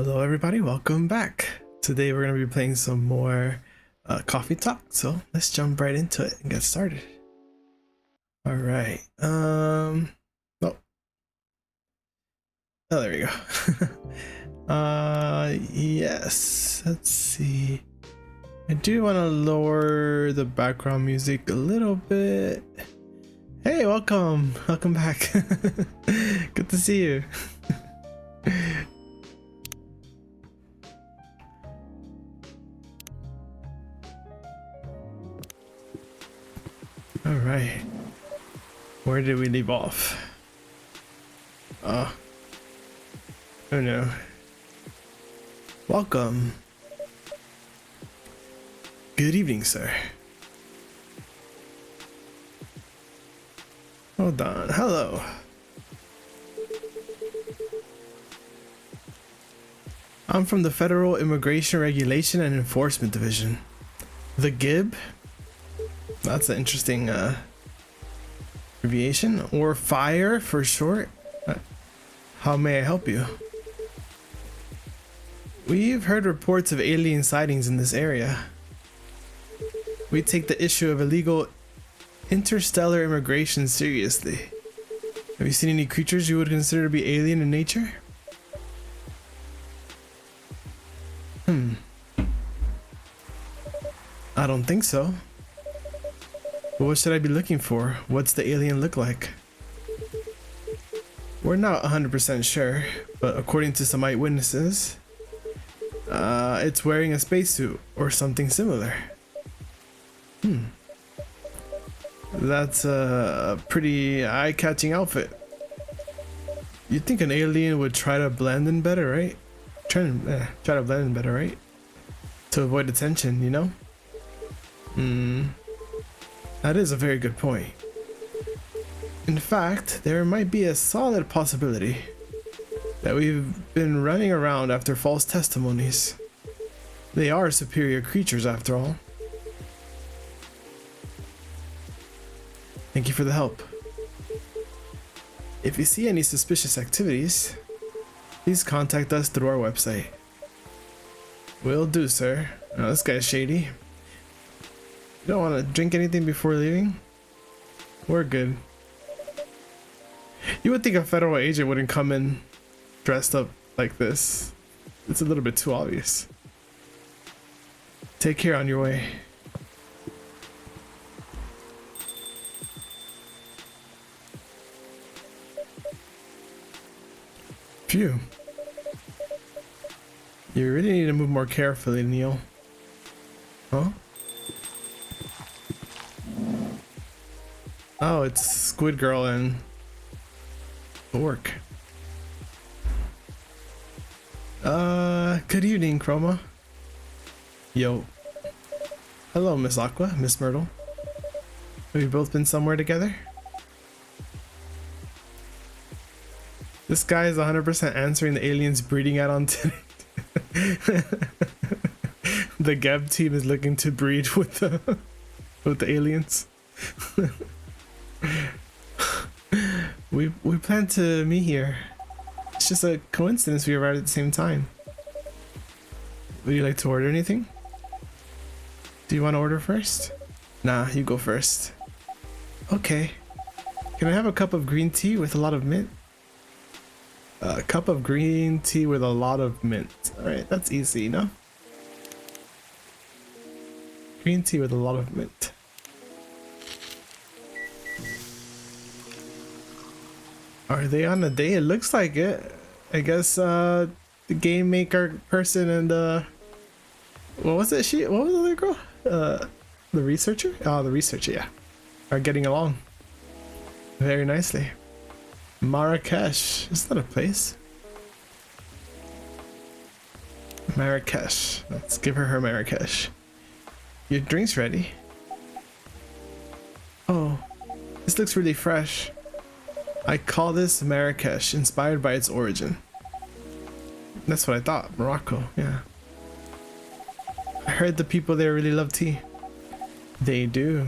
Hello everybody, welcome back. Today we're going to be playing some more coffee talk, so let's jump right into it and get started. All right. Oh, there we go. Yes, let's see. I do want to lower the background music a little bit. Hey, welcome back. Good to see you. All right, where did we leave off? Oh no. Welcome. Good evening, sir. Hold on. Hello. I'm from the Federal Immigration Regulation and Enforcement Division. The GIB? That's an interesting abbreviation, or FIRE for short. How may I help you? We've heard reports of alien sightings in this area. We take the issue of illegal interstellar immigration seriously. Have you seen any creatures you would consider to be alien in nature? I don't think so. But what should I be looking for? What's the alien look like? We're not 100% sure, but according to some eyewitnesses, it's wearing a spacesuit or something similar. That's a pretty eye-catching outfit. You'd think an alien would try to blend in better, right? Try to blend in better, right? To avoid attention, you know? That is a very good point. In fact, there might be a solid possibility that we've been running around after false testimonies. They are superior creatures after all. Thank you for the help. If you see any suspicious activities, please contact us through our website. Will do, sir. Oh, this guy's shady. You don't want to drink anything before leaving? We're good. You would think a federal agent wouldn't come in dressed up like this. It's a little bit too obvious. Take care on your way. Phew. You really need to move more carefully, Neil. Huh? Oh, it's Squid Girl and Orc. Good evening, Chroma. Yo. Hello, Miss Aqua, Miss Myrtle. Have you both been somewhere together? This guy is 100% answering the aliens breeding out on today. The Gab team is looking to breed with the aliens. We plan to meet here. It's just a coincidence we arrived at the same time. Would you like to order anything? Do you want to order first? Nah, you go first. Okay. Can I have a cup of green tea with a lot of mint? A cup of green tea with a lot of mint. Alright, that's easy, you know? Green tea with a lot of mint. Are they on a date? It looks like it. I guess the game maker person and what was it? What was the other girl? The researcher? Oh, the researcher, yeah. Are getting along very nicely. Marrakesh. Is that a place? Marrakesh. Let's give her Marrakesh. Your drink's ready. Oh, this looks really fresh. I call this Marrakesh, inspired by its origin. That's what I thought. Morocco, yeah. I heard the people there really love tea. They do.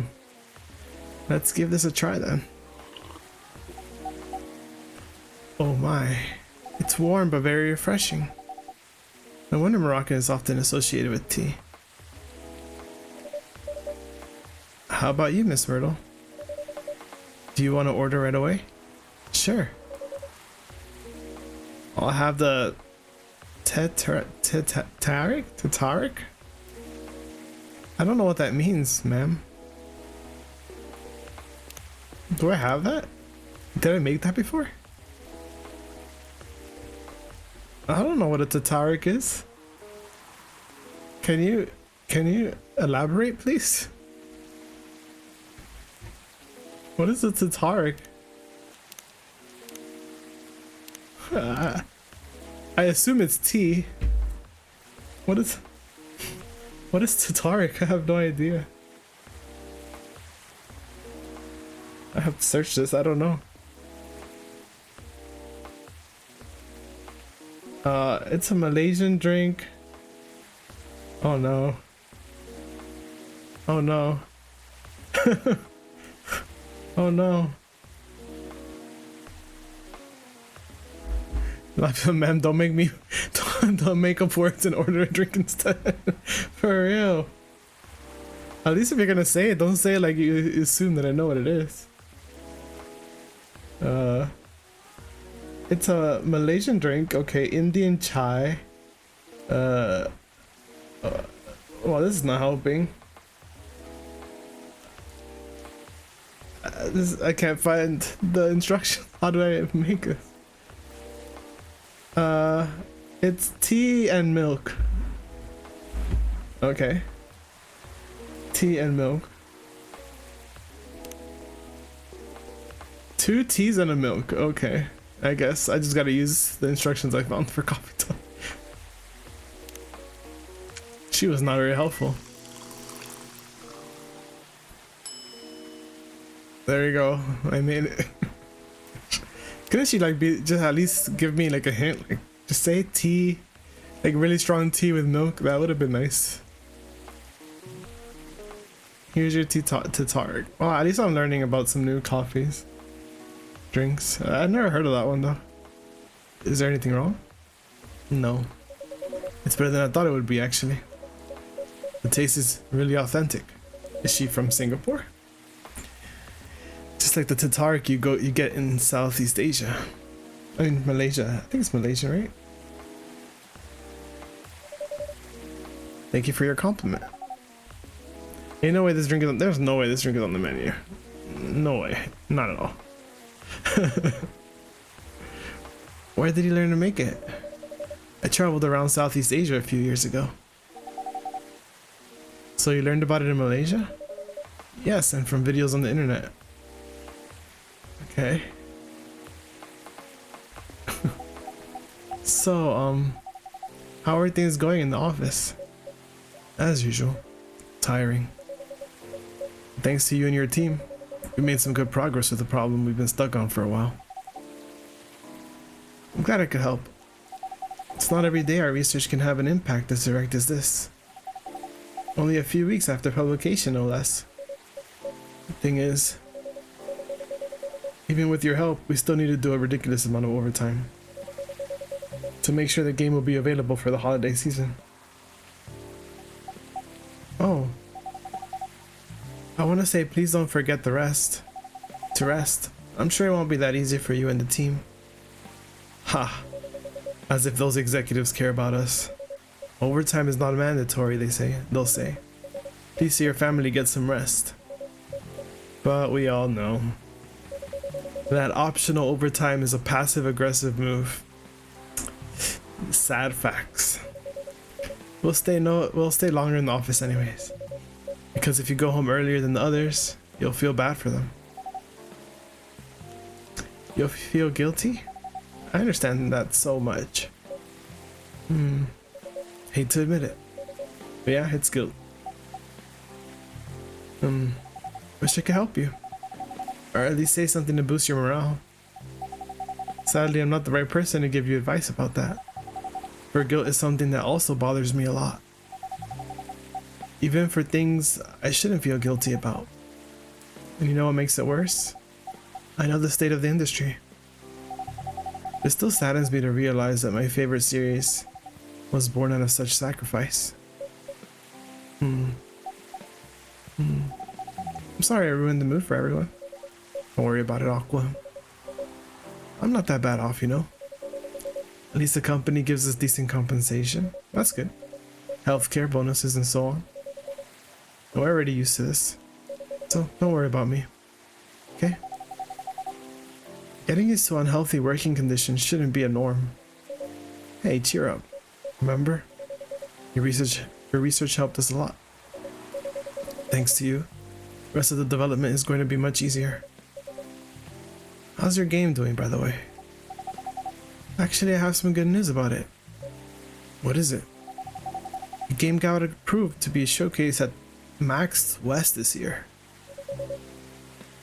Let's give this a try then. Oh my. It's warm but very refreshing. No wonder Moroccan is often associated with tea. How about you, Miss Myrtle? Do you want to order right away? Sure. I'll have the Tataric? I don't know what that means, ma'am. Do I have that? Did I make that before? I don't know what a Tataric is. Can you elaborate, please? What is a Tataric? I assume it's tea. What is Tataric? I have no idea. I have to search this. I don't know. It's a Malaysian drink. Oh no. Oh no. Oh no. Ma'am, don't make me don't make up words and order a drink instead. For real. At least if you're gonna say it, don't say it like you assume that I know what it is. It's a Malaysian drink. Okay, Indian chai. Well, this is not helping. I can't find the instructions. How do I make this? It's tea and milk. Okay. Tea and milk. 2 teas and a milk. Okay. I guess I just gotta use the instructions I found for coffee time. She was not very helpful. There you go. I made it. Couldn't she like just at least give me like a hint? Like just say tea, like really strong tea with milk. That would have been nice. Here's your tea Tataric. Well, at least I'm learning about some new coffees. Drinks. I've never heard of that one though. Is there anything wrong? No. It's better than I thought it would be actually. The taste is really authentic. Is she from Singapore? Just like the Tataric you get in Southeast Asia. I mean Malaysia. I think it's Malaysia, right? Thank you for your compliment. Ain't no way this drink is on, there's no way this drink is on the menu. No way. Not at all. Where did he learn to make it? I traveled around Southeast Asia a few years ago. So you learned about it in Malaysia? Yes, and from videos on the internet. Okay. So, how are things going in the office? As usual. Tiring. Thanks to you and your team, we made some good progress with the problem we've been stuck on for a while. I'm glad I could help. It's not every day our research can have an impact as direct as this. Only a few weeks after publication, no less. The thing is, even with your help, we still need to do a ridiculous amount of overtime to make sure the game will be available for the holiday season. Oh. I want to say please don't forget to rest. I'm sure it won't be that easy for you and the team. Ha. As if those executives care about us. Overtime is not mandatory, they'll say. Please see your family get some rest. But we all know that optional overtime is a passive-aggressive move. Sad facts. We'll stay longer in the office anyways. Because if you go home earlier than the others, you'll feel bad for them. You'll feel guilty? I understand that so much. Hate to admit it. But yeah, it's guilt. Wish I could help you. Or at least say something to boost your morale. Sadly, I'm not the right person to give you advice about that. For guilt is something that also bothers me a lot. Even for things I shouldn't feel guilty about. And you know what makes it worse? I know the state of the industry. It still saddens me to realize that my favorite series, was born out of such sacrifice. I'm sorry I ruined the mood for everyone. Don't worry about it, Aqua. I'm not that bad off, you know. At least the company gives us decent compensation. That's good. Healthcare bonuses and so on. We're already used to this, so don't worry about me. Okay? Getting used to unhealthy working conditions shouldn't be a norm. Hey, cheer up. Remember? Your research helped us a lot. Thanks to you, the rest of the development is going to be much easier. How's your game doing, by the way? Actually, I have some good news about it. What is it? The game got approved to be showcased at Max West this year.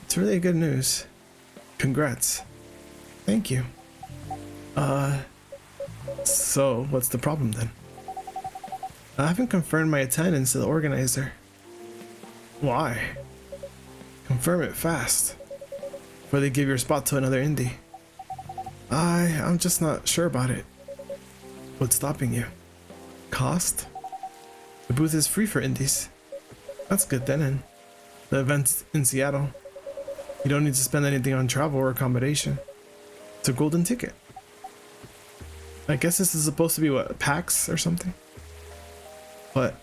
It's really good news. Congrats. Thank you. So what's the problem then? I haven't confirmed my attendance to the organizer. Why? Confirm it fast, before they give your spot to another indie. I'm just not sure about it. What's stopping you? Cost? The booth is free for indies. That's good then, and the event's in Seattle. You don't need to spend anything on travel or accommodation. It's a golden ticket. I guess this is supposed to be what, PAX or something? But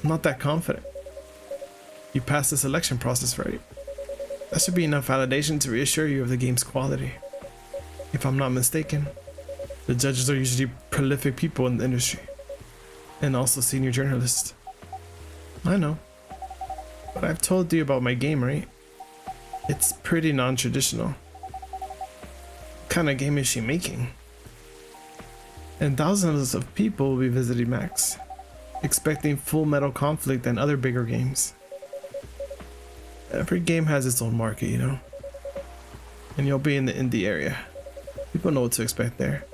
I'm not that confident. You passed the selection process, right? That should be enough validation to reassure you of the game's quality. If I'm not mistaken, the judges are usually prolific people in the industry, and also senior journalists. I know, but I've told you about my game, right? It's pretty non-traditional. What kind of game is she making? And thousands of people will be visiting Max, expecting Full Metal Conflict and other bigger games. Every game has its own market, you know? And you'll be in the indie area. People know what to expect there.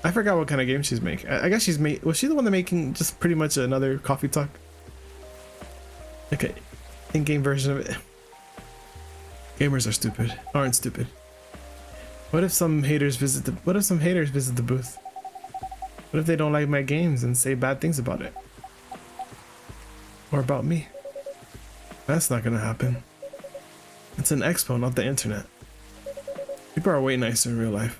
I forgot what kind of game she's making. I guess was she the one that making just pretty much another Coffee Talk? Okay, in-game version of it. Gamers are stupid. Aren't stupid. What if some haters visit the booth? What if they don't like my games and say bad things about it? Or about me? That's not gonna happen. It's an expo, not the internet. People are way nicer in real life.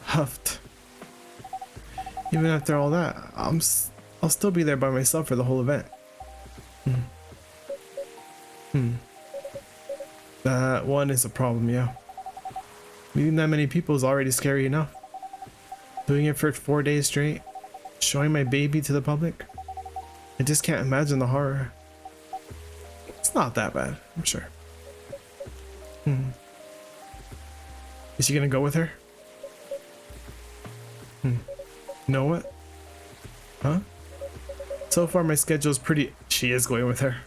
Huffed. Even after all that, I'll still be there by myself for the whole event. That one is a problem, yeah. Meeting that many people is already scary enough. Doing it for 4 days straight, showing my baby to the public. I just can't imagine the horror. It's not that bad, I'm sure. Is she gonna go with her? Know what? Huh? So far my schedule's pretty... She is going with her.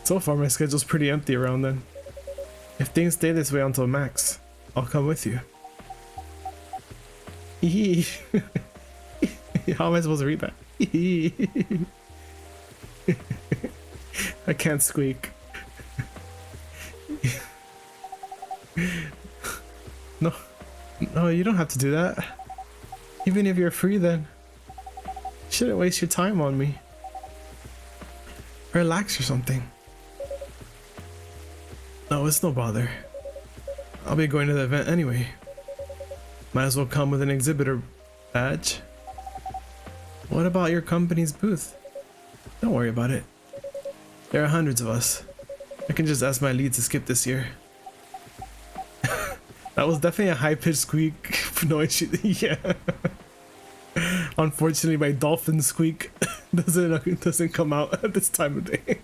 So far my schedule's pretty empty around then. If things stay this way until Max, I'll come with you. How am I supposed to read that? I can't squeak. No, you don't have to do that. Even if you're free, then you shouldn't waste your time on me. Relax or something. No, it's no bother. I'll be going to the event anyway. Might as well come with an exhibitor badge. What about your company's booth? Don't worry about it. There are hundreds of us. I can just ask my lead to skip this year. That was definitely a high-pitched squeak. No, yeah. Unfortunately, my dolphin squeak doesn't come out at this time of day.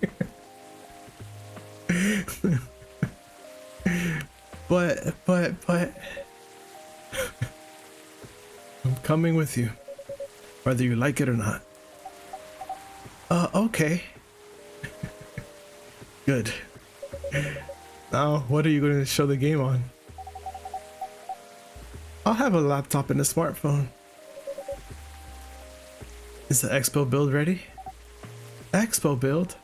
but I'm coming with you, whether you like it or not. Okay. Good. Now, what are you going to show the game on? I'll have a laptop and a smartphone. Is the Expo build ready? Expo build?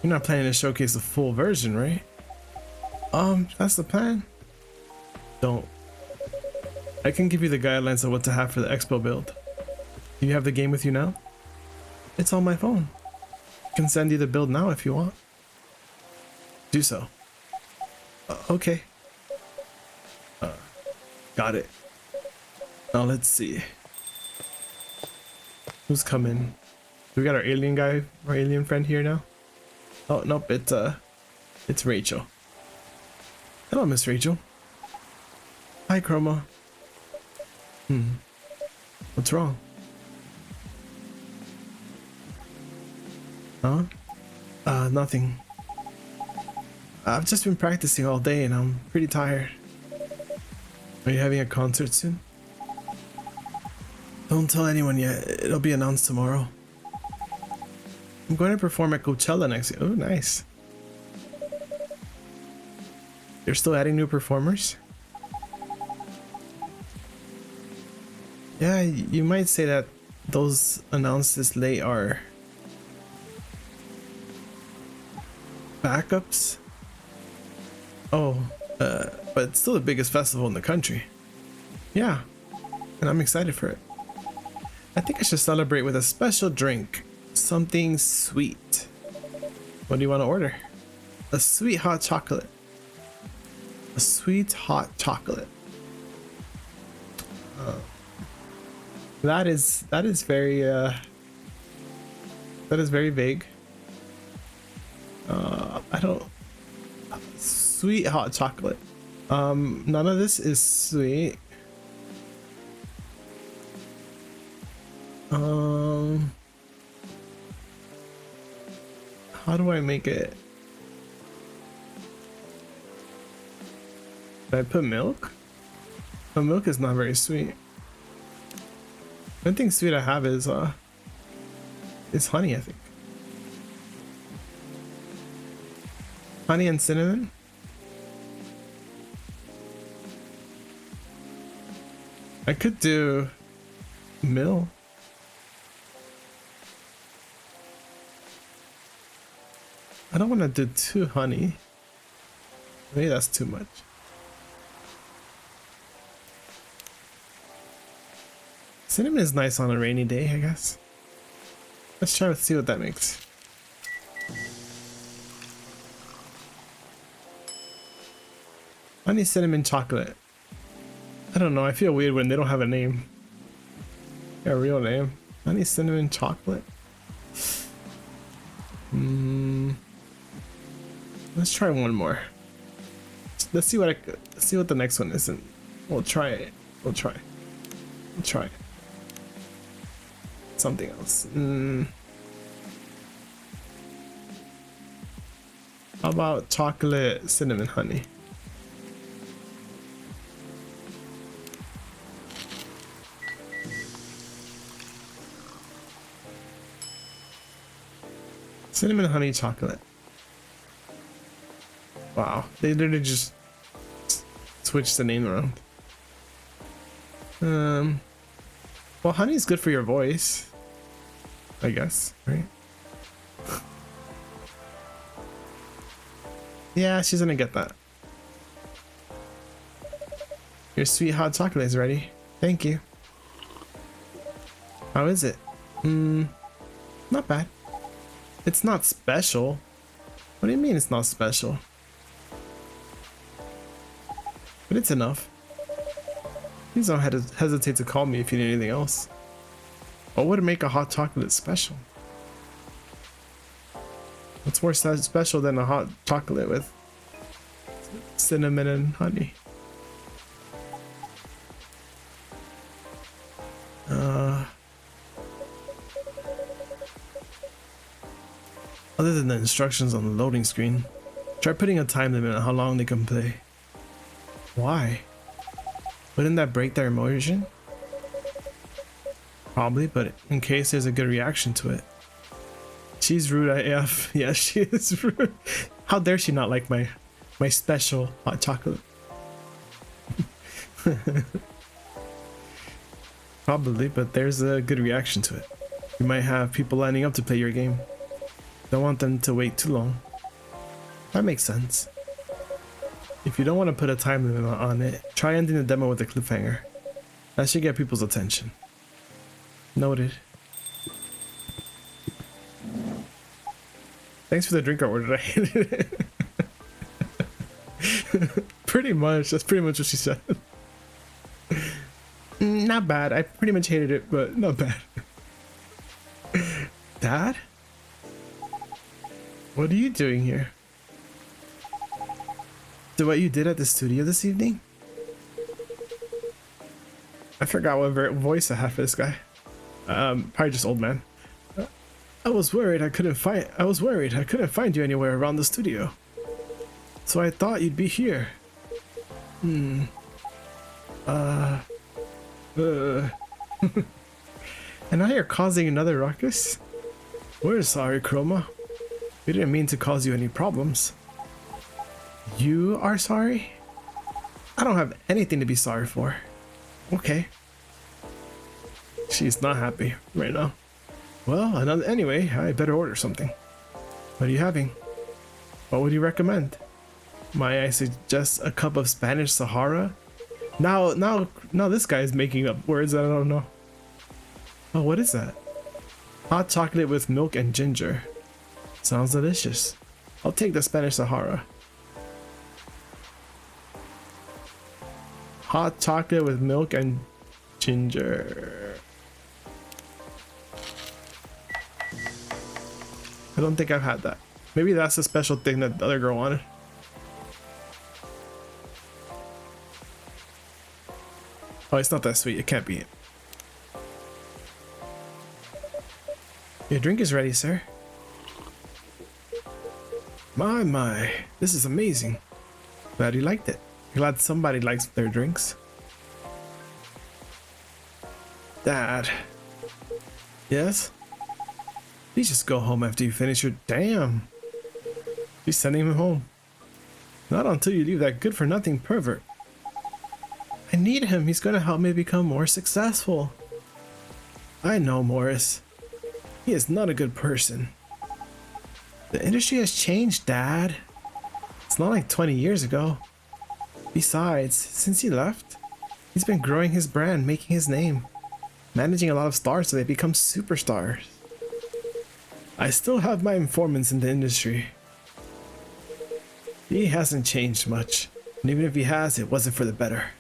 You're not planning to showcase the full version, right? That's the plan. Don't I can give you the guidelines of what to have for the expo build. Do you have the game with you now? It's on my phone. I can send you the build now if you want. Do so. Okay. Got it. Now let's see. Who's coming? We got our alien guy, our alien friend here now. Oh nope, it's Rachel. Hello, Miss Rachel. Hi, Chroma. What's wrong? Huh? Nothing. I've just been practicing all day and I'm pretty tired. Are you having a concert soon? Don't tell anyone yet. It'll be announced tomorrow. I'm going to perform at Coachella next year. Oh, nice. You're still adding new performers? Yeah, you might say that those announced this late are backups. Oh, but it's still the biggest festival in the country. Yeah, and I'm excited for it. I think I should celebrate with a special drink. Something sweet. What do you want to order? A sweet hot chocolate. A sweet hot chocolate. That is very vague. I don't. Sweet hot chocolate. None of this is sweet. How do I make it? Did I put milk? The milk is not very sweet. One thing sweet I have is honey, I think. Honey and cinnamon. I could do milk. I don't want to do too honey. Maybe that's too much. Cinnamon is nice on a rainy day, I guess. Let's try to see what that makes. Honey cinnamon chocolate. I don't know, I feel weird when they don't have a name. A real name. Honey cinnamon chocolate. Let's try one more. Let's see what the next one is, and we'll try it. We'll try it. Something else. How about chocolate cinnamon honey? Cinnamon honey chocolate. Wow, they literally just switched the name around. Well, honey's good for your voice, I guess, right? Yeah, she's gonna get that. Your sweet hot chocolate is ready. Thank you. How is it? Not bad. It's not special. What do you mean it's not special? But it's enough. Please don't hesitate to call me if you need anything else. What would make a hot chocolate special? What's more special than a hot chocolate with cinnamon and honey? Other than the instructions on the loading screen, try putting a time limit on how long they can play. Why? Wouldn't that break their immersion? Probably, but in case there's a good reaction to it. She's rude AF. Yeah, she is rude. How dare she not like my special hot chocolate? Probably, but there's a good reaction to it. You might have people lining up to play your game. Don't want them to wait too long. That makes sense. If you don't want to put a time limit on it, try ending the demo with a cliffhanger. That should get people's attention. Noted. Thanks for the drink I ordered. I hated it. Pretty much. That's pretty much what she said. Not bad. I pretty much hated it, but not bad. Dad? What are you doing here? So what you did at the studio this evening? I forgot what voice I had for this guy. Probably just old man. I was worried I couldn't find you anywhere around the studio. So I thought you'd be here. And now you're causing another ruckus? We're sorry, Chroma. We didn't mean to cause you any problems. You are sorry? I don't have anything to be sorry for. Okay. She's not happy right now. Well, anyway, I better order something. What are you having? What would you recommend? Might I suggest a cup of Spanish Sahara? Now this guy is making up words that I don't know. Oh, what is that? Hot chocolate with milk and ginger. Sounds delicious. I'll take the Spanish Sahara. Hot chocolate with milk and ginger. I don't think I've had that. Maybe that's a special thing that the other girl wanted. Oh, it's not that sweet. It can't be it. Your drink is ready, sir. My. This is amazing. Glad you liked it. Glad somebody likes their drinks. Dad. Yes? Please just go home after you finish your... Damn. She's sending him home. Not until you leave that good-for-nothing pervert. I need him. He's gonna help me become more successful. I know, Morris. He is not a good person. The industry has changed, Dad. It's not like 20 years ago. Besides, since he left, he's been growing his brand, making his name, managing a lot of stars so they become superstars. I still have my informants in the industry. He hasn't changed much, and even if he has, it wasn't for the better.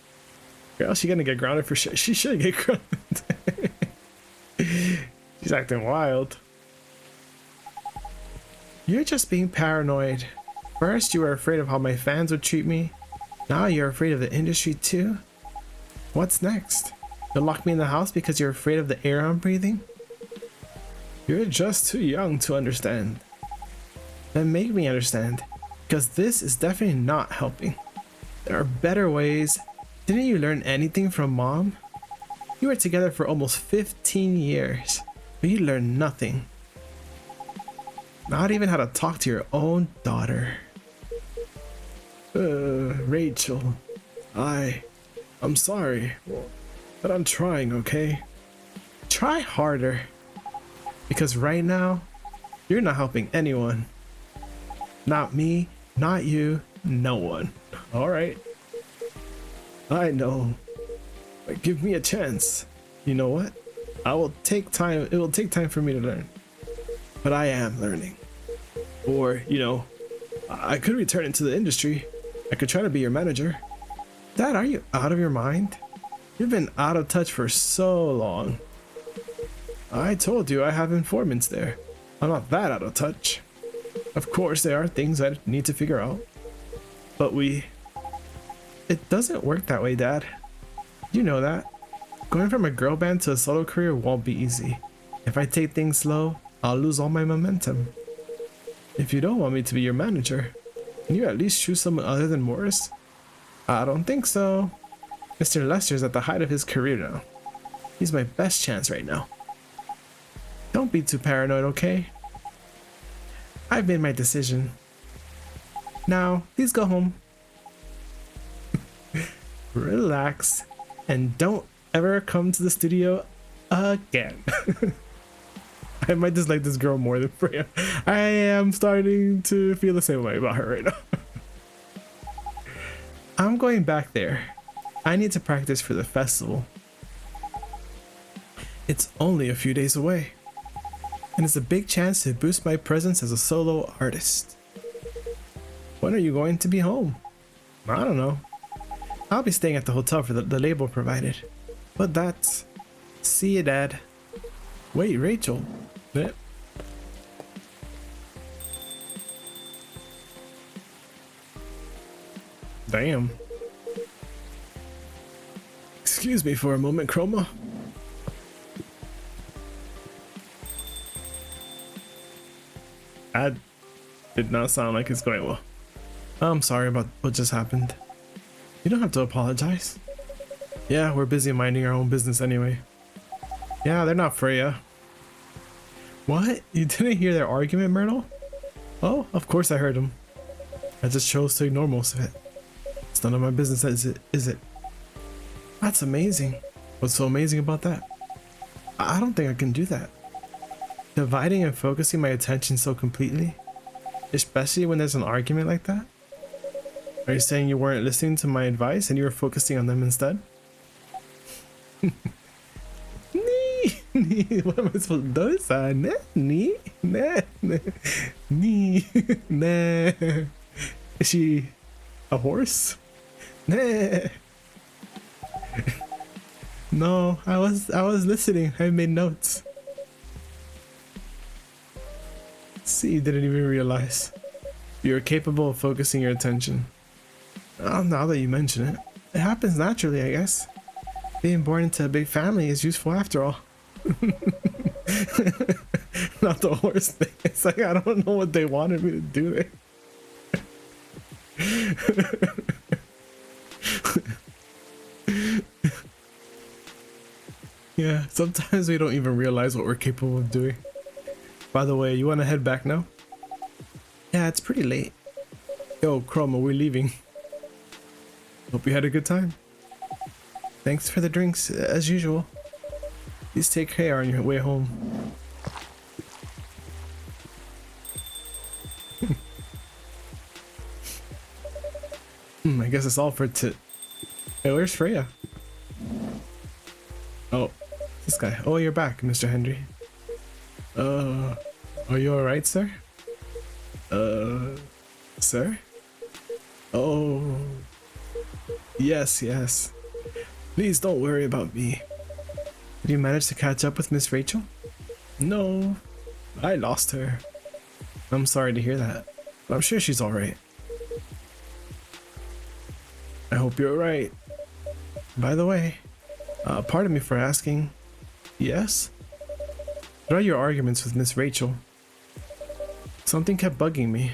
Girl, she gonna get grounded for sure. She should get grounded. She's acting wild. You're just being paranoid. First, you were afraid of how my fans would treat me. Now you're afraid of the industry too? What's next? You'll lock me in the house because you're afraid of the air I'm breathing? You're just too young to understand. Then make me understand, because this is definitely not helping. There are better ways. Didn't you learn anything from Mom? You were together for almost 15 years, but you learned nothing. Not even how to talk to your own daughter. Rachel, I'm sorry, but I'm trying, okay? Try harder, because right now, you're not helping anyone. Not me, not you, no one. All right. I know, but give me a chance. You know what? I will take time. It will take time for me to learn, but I am learning. Or, you know, I could return into the industry. I could try to be your manager. Dad, are you out of your mind? You've been out of touch for so long. I told you I have informants there. I'm not that out of touch. Of course, there are things I need to figure out. But it doesn't work that way, Dad. You know that. Going from a girl band to a solo career won't be easy. If I take things slow, I'll lose all my momentum. If you don't want me to be your manager, can you at least choose someone other than Morris? I don't think so. Mr. Lester's at the height of his career now. He's my best chance right now. Don't be too paranoid, okay? I've made my decision. Now, please go home. Relax, and don't ever come to the studio again. I might dislike this girl more than Freya. I am starting to feel the same way about her right now. I'm going back there. I need to practice for the festival. It's only a few days away, and it's a big chance to boost my presence as a solo artist. When are you going to be home? I don't know. I'll be staying at the hotel for the label provided. But that's... See you, Dad. Wait, Rachel. Eh. Damn. Excuse me for a moment, Chroma. That did not sound like it's going well. I'm sorry about what just happened. You don't have to apologize. Yeah, we're busy minding our own business anyway. Yeah, they're not Freya. What? You didn't hear their argument, Myrtle? Oh, of course I heard them. I just chose to ignore most of it. It's none of my business, is it? That's amazing. What's so amazing about that? I don't think I can do that. Dividing and focusing my attention so completely, especially when there's an argument like that. Are you saying you weren't listening to my advice and you were focusing on them instead? What am I supposed to do? Is she a horse? No, I was listening. I made notes. See, you didn't even realize. You're capable of focusing your attention. Oh, now that you mention it. It happens naturally, I guess. Being born into a big family is useful after all. Not the horse thing. It's like, I don't know what they wanted me to do there. Yeah, sometimes we don't even realize what we're capable of doing. By the way, you want to head back now? Yeah, it's pretty late. Yo, Chroma, we're leaving. Hope you had a good time. Thanks for the drinks, as usual. Please take care on your way home. I guess it's all for Hey, where's Freya? Oh, this guy. Oh, you're back, Mr. Henry. Are you alright, sir? Sir? Oh, yes. Please don't worry about me. Did you manage to catch up with Miss Rachel? No, I lost her. I'm sorry to hear that, but I'm sure she's alright. I hope you're right. By the way, pardon me for asking. Yes? What are your arguments with Miss Rachel? Something kept bugging me.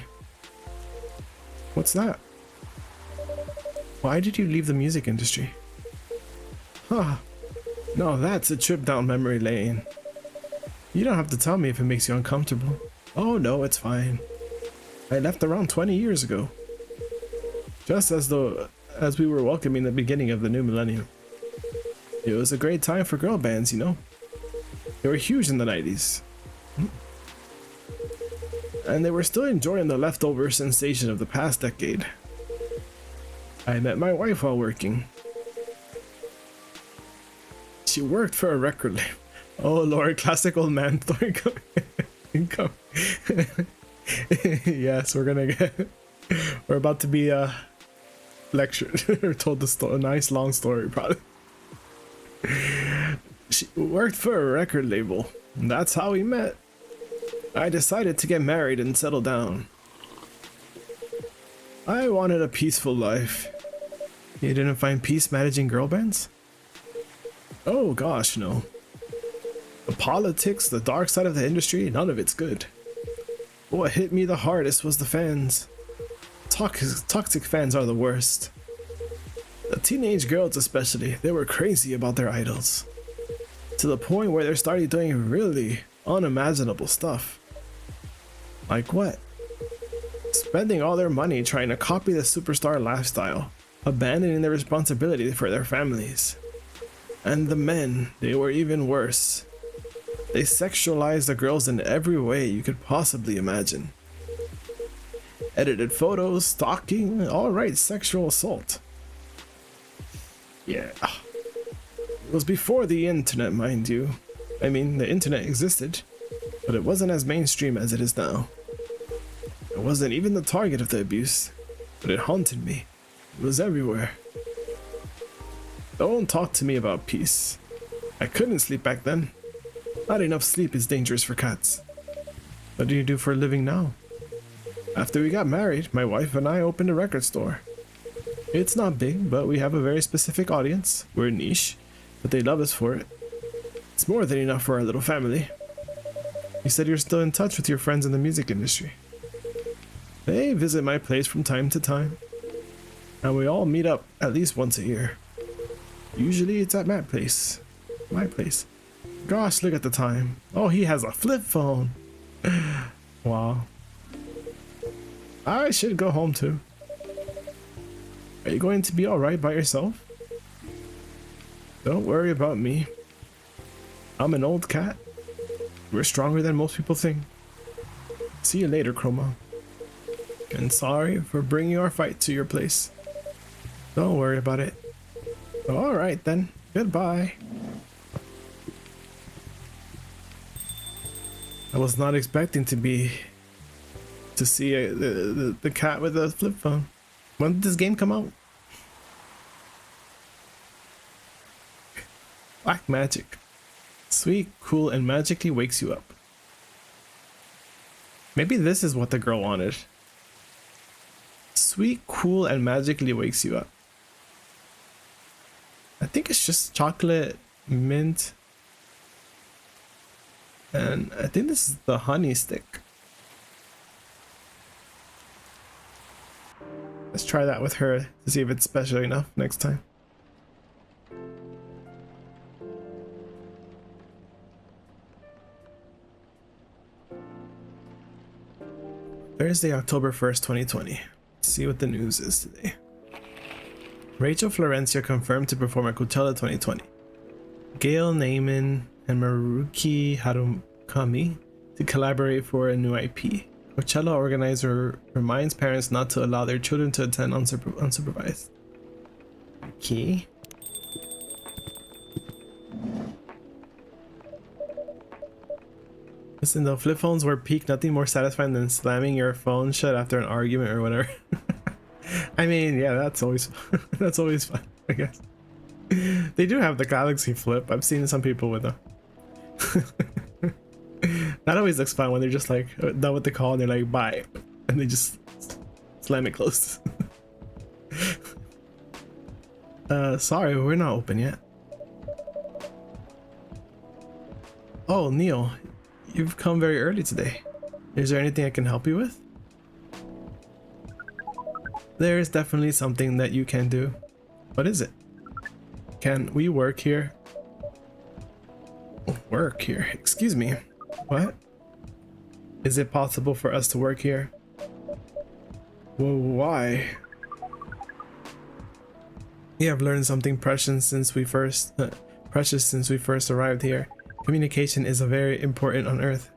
What's that? Why did you leave the music industry? Huh. No, that's a trip down memory lane. You don't have to tell me if it makes you uncomfortable. Oh no, it's fine. I left around 20 years ago. Just as we were welcoming the beginning of the new millennium. It was a great time for girl bands, you know. They were huge in the 90s. And they were still enjoying the leftover sensation of the past decade. I met my wife while working. She worked for a record label. Oh lord, classic old man story coming. Yes, we're about to be lectured or told a nice long story probably. She worked for a record label. That's how we met. I decided to get married and settle down. I wanted a peaceful life. You didn't find peace managing girl bands? Oh gosh, no. The politics, the dark side of the industry, none of it's good. What hit me the hardest was the fans. Toxic fans are the worst. The teenage girls especially, they were crazy about their idols. To the point where they're starting doing really unimaginable stuff. Like what? Spending all their money trying to copy the superstar lifestyle, abandoning their responsibility for their families. And the men, they were even worse. They sexualized the girls in every way you could possibly imagine. Edited photos, stalking, alright sexual assault. Yeah. It was before the internet, mind you. I mean, the internet existed, but it wasn't as mainstream as it is now. I wasn't even the target of the abuse, but it haunted me. It was everywhere. Don't talk to me about peace. I couldn't sleep back then. Not enough sleep is dangerous for cats. What do you do for a living now? After we got married, my wife and I opened a record store. It's not big, but we have a very specific audience. We're niche, but they love us for it. It's more than enough for our little family. You said you're still in touch with your friends in the music industry. They visit my place from time to time, and we all meet up at least once a year. Usually it's at Matt's place. My place. Gosh, look at the time. Oh, he has a flip phone. Wow. I should go home too. Are you going to be alright by yourself? Don't worry about me. I'm an old cat. We're stronger than most people think. See you later, Chroma. And sorry for bringing our fight to your place. Don't worry about it. Alright then. Goodbye. I was not expecting to see the cat with a flip phone. When did this game come out? Black magic. Sweet, cool, and magically wakes you up. Maybe this is what the girl wanted. Sweet, cool, and magically wakes you up. I think it's just chocolate, mint, and I think this is the honey stick. Let's try that with her to see if it's special enough next time. Thursday, October 1st, 2020. Let's see what the news is today. Rachel Florencia confirmed to perform at Coachella 2020. Gail Naiman and Maruki Harukami to collaborate for a new IP. Coachella organizer reminds parents not to allow their children to attend unsupervised. Okay. Listen, though, flip phones were peak, nothing more satisfying than slamming your phone shut after an argument or whatever. I mean, yeah, that's always that's always fun, I guess. They do have the Galaxy Flip. I've seen some people with them. That always looks fun when they're just like done with the call and they're like bye, and they just slam it closed. Sorry, we're not open yet. Oh, Neil, you've come very early today. Is there anything I can help you with? There is definitely something that you can do. What is it? Can we work here? Work here? Excuse me. What? Is it possible for us to work here? Well, why? We have learned something precious since we first arrived here. Communication is very important on Earth,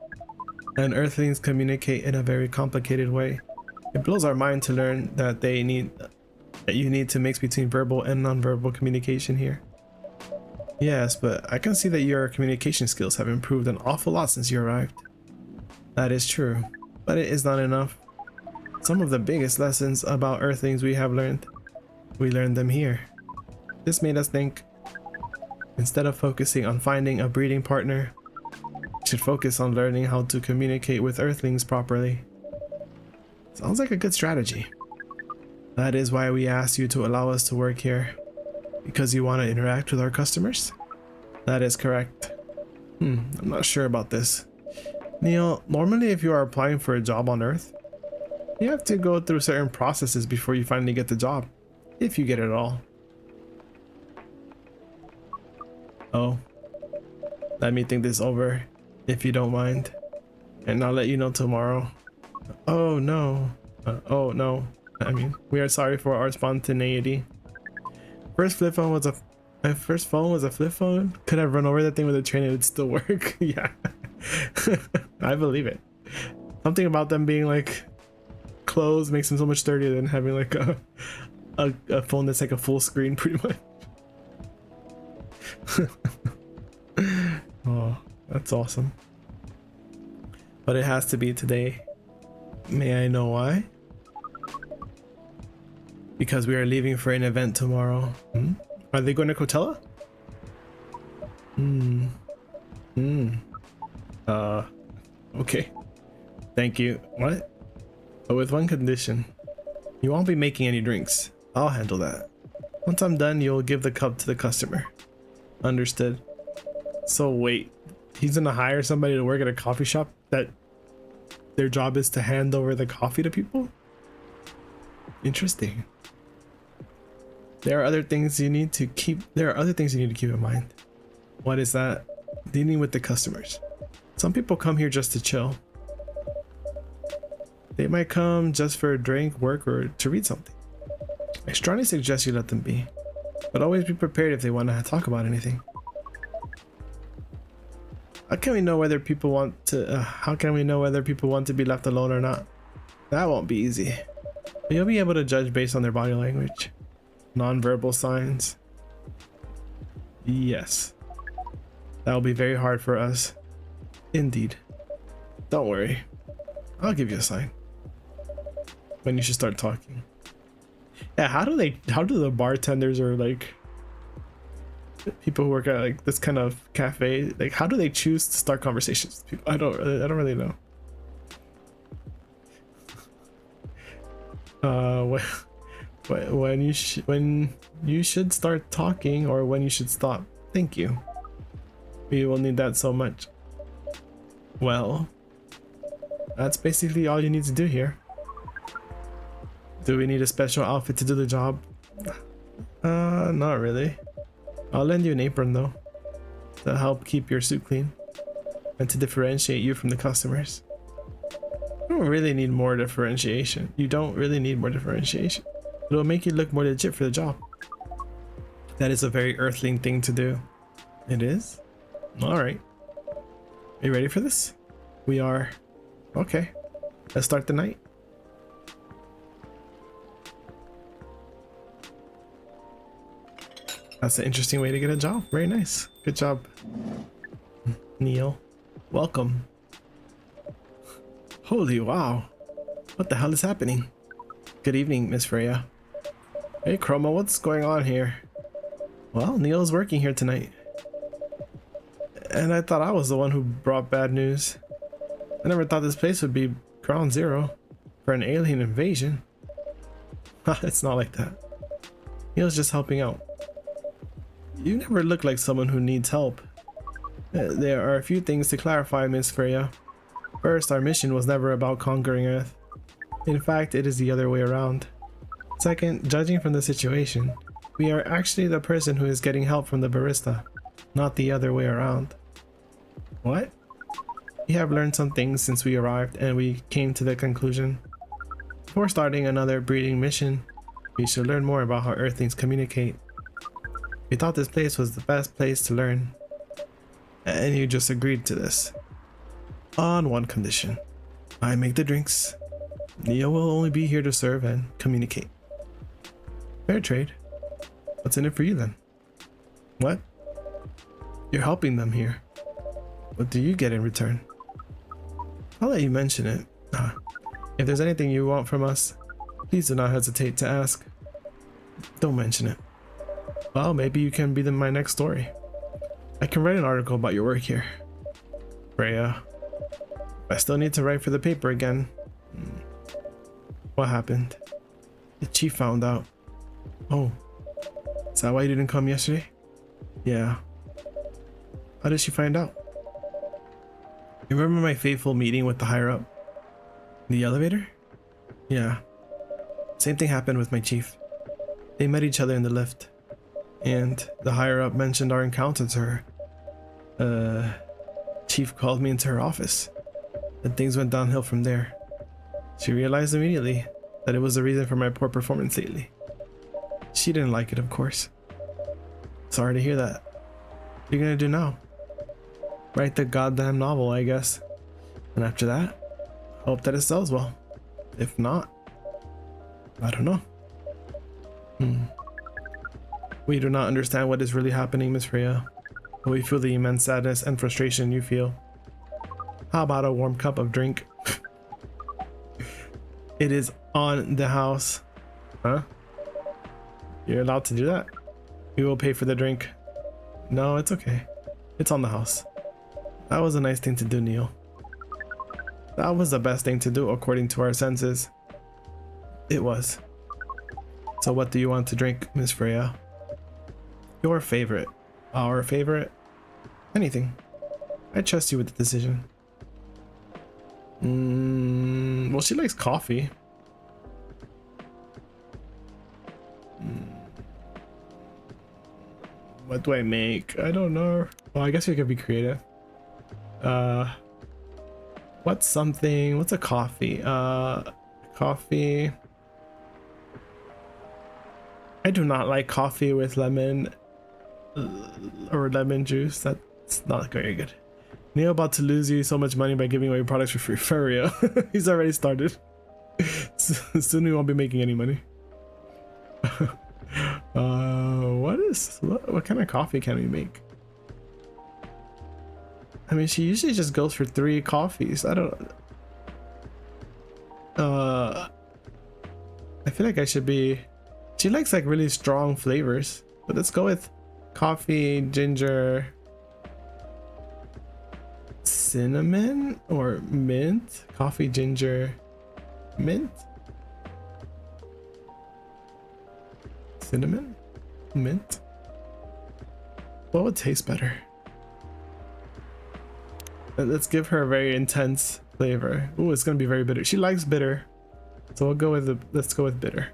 and Earthlings communicate in a very complicated way. It blows our mind to learn that you need to mix between verbal and nonverbal communication here. Yes, but I can see that your communication skills have improved an awful lot since you arrived. That is true, but it is not enough. Some of the biggest lessons about Earthlings we learned them here. This made us think, instead of focusing on finding a breeding partner, we should focus on learning how to communicate with Earthlings properly. Sounds like a good strategy. That is why we asked you to allow us to work here. Because you want to interact with our customers? That is correct. I'm not sure about this. Neil, normally if you are applying for a job on Earth, you have to go through certain processes before you finally get the job. If you get it at all. Oh. Let me think this over, if you don't mind. And I'll let you know tomorrow. Oh no. Oh no. I mean, we are sorry for our spontaneity. My first phone was a flip phone. Could have run over that thing with a train and it'd still work. Yeah. I believe it. Something about them being like closed makes them so much sturdier than having like a phone that's like a full screen pretty much. Oh, That's awesome. But it has to be today. May I know why? Because we are leaving for an event tomorrow. Hmm? Are they going to Coachella? Okay. Thank you. What? But with one condition. You won't be making any drinks. I'll handle that. Once I'm done, you'll give the cup to the customer. Understood. So wait, he's gonna hire somebody to work at a coffee shop that their job is to hand over the coffee to people? Interesting. There are other things you need to keep in mind. What is that? Dealing with the customers. Some people come here just to chill. They might come just for a drink, work, or to read something. I strongly suggest you let them be, but always be prepared if they want to talk about anything. How can we know whether people want to be left alone or not? That won't be easy. But you'll be able to judge based on their body language, non-verbal signs. Yes, that will be very hard for us. Indeed. Don't worry, I'll give you a sign when you should start talking. Yeah, how do the bartenders or like people who work at like this kind of cafe, like how do they choose to start conversations with people? I don't really know. When you should start talking or when you should stop. Thank you. We will need that so much. Well, that's basically all you need to do here. Do we need a special outfit to do the job? Not really. I'll lend you an apron though, to help keep your suit clean and to differentiate you from the customers. You don't really need more differentiation. It'll make you look more legit for the job. That is a very earthling thing to do. It is? Alright. Are you ready for this? We are. Okay. Let's start the night. That's an interesting way to get a job. Very nice. Good job, Neil. Welcome. Holy wow. What the hell is happening? Good evening, Miss Freya. Hey, Chroma, what's going on here? Well, Neil's working here tonight. And I thought I was the one who brought bad news. I never thought this place would be ground zero for an alien invasion. It's not like that. Neil's just helping out. You never look like someone who needs help. There are a few things to clarify, Miss Freya. First, our mission was never about conquering Earth. In fact, it is the other way around. Second, judging from the situation, we are actually the person who is getting help from the barista, not the other way around. What? We have learned some things since we arrived and we came to the conclusion. Before starting another breeding mission, we should learn more about how Earthlings communicate. We thought this place was the best place to learn. And you just agreed to this. On one condition. I make the drinks. Neo will only be here to serve and communicate. Fair trade. What's in it for you then? What? You're helping them here. What do you get in return? I'll let you mention it. If there's anything you want from us, please do not hesitate to ask. Don't mention it. Well, maybe you can be my next story. I can write an article about your work here. Freya. I still need to write for the paper again. What happened? The chief found out. Oh. Is that why you didn't come yesterday? Yeah. How did she find out? You remember my fateful meeting with the higher up? The elevator? Yeah. Same thing happened with my chief. They met each other in the lift. And the higher up mentioned our encounter to her. Chief called me into her office. And things went downhill from there. She realized immediately that it was the reason for my poor performance lately. She didn't like it, of course. Sorry to hear that. What are you gonna do now? Write the goddamn novel, I guess. And after that, hope that it sells well. If not, I don't know. We do not understand what is really happening, Miss Freya. but we feel the immense sadness and frustration you feel. How about a warm cup of drink? It is on the house. Huh? You're allowed to do that? We will pay for the drink. No, it's okay. It's on the house. That was a nice thing to do, Neil. That was the best thing to do according to our senses. It was. So what do you want to drink, Miss Freya? Your favorite. Our favorite? Anything. I trust you with the decision. Well, she likes coffee. What do I make? I don't know. Well, I guess we could be creative. What's a coffee? Coffee. I do not like coffee with lemon or lemon juice. That's not very good. Neil about to lose you so much money by giving away products for free. For real. He's already started. Soon we won't be making any money. What kind of coffee can we make? I mean, she usually just goes for 3 coffees. I don't. I feel like I should be. She likes like really strong flavors, but let's go with coffee, ginger, cinnamon, or mint. Coffee, ginger, mint, cinnamon, mint. What would taste better? Let's give her a very intense flavor. Ooh, it's gonna be very bitter. She likes bitter, so we'll go with let's go with bitter.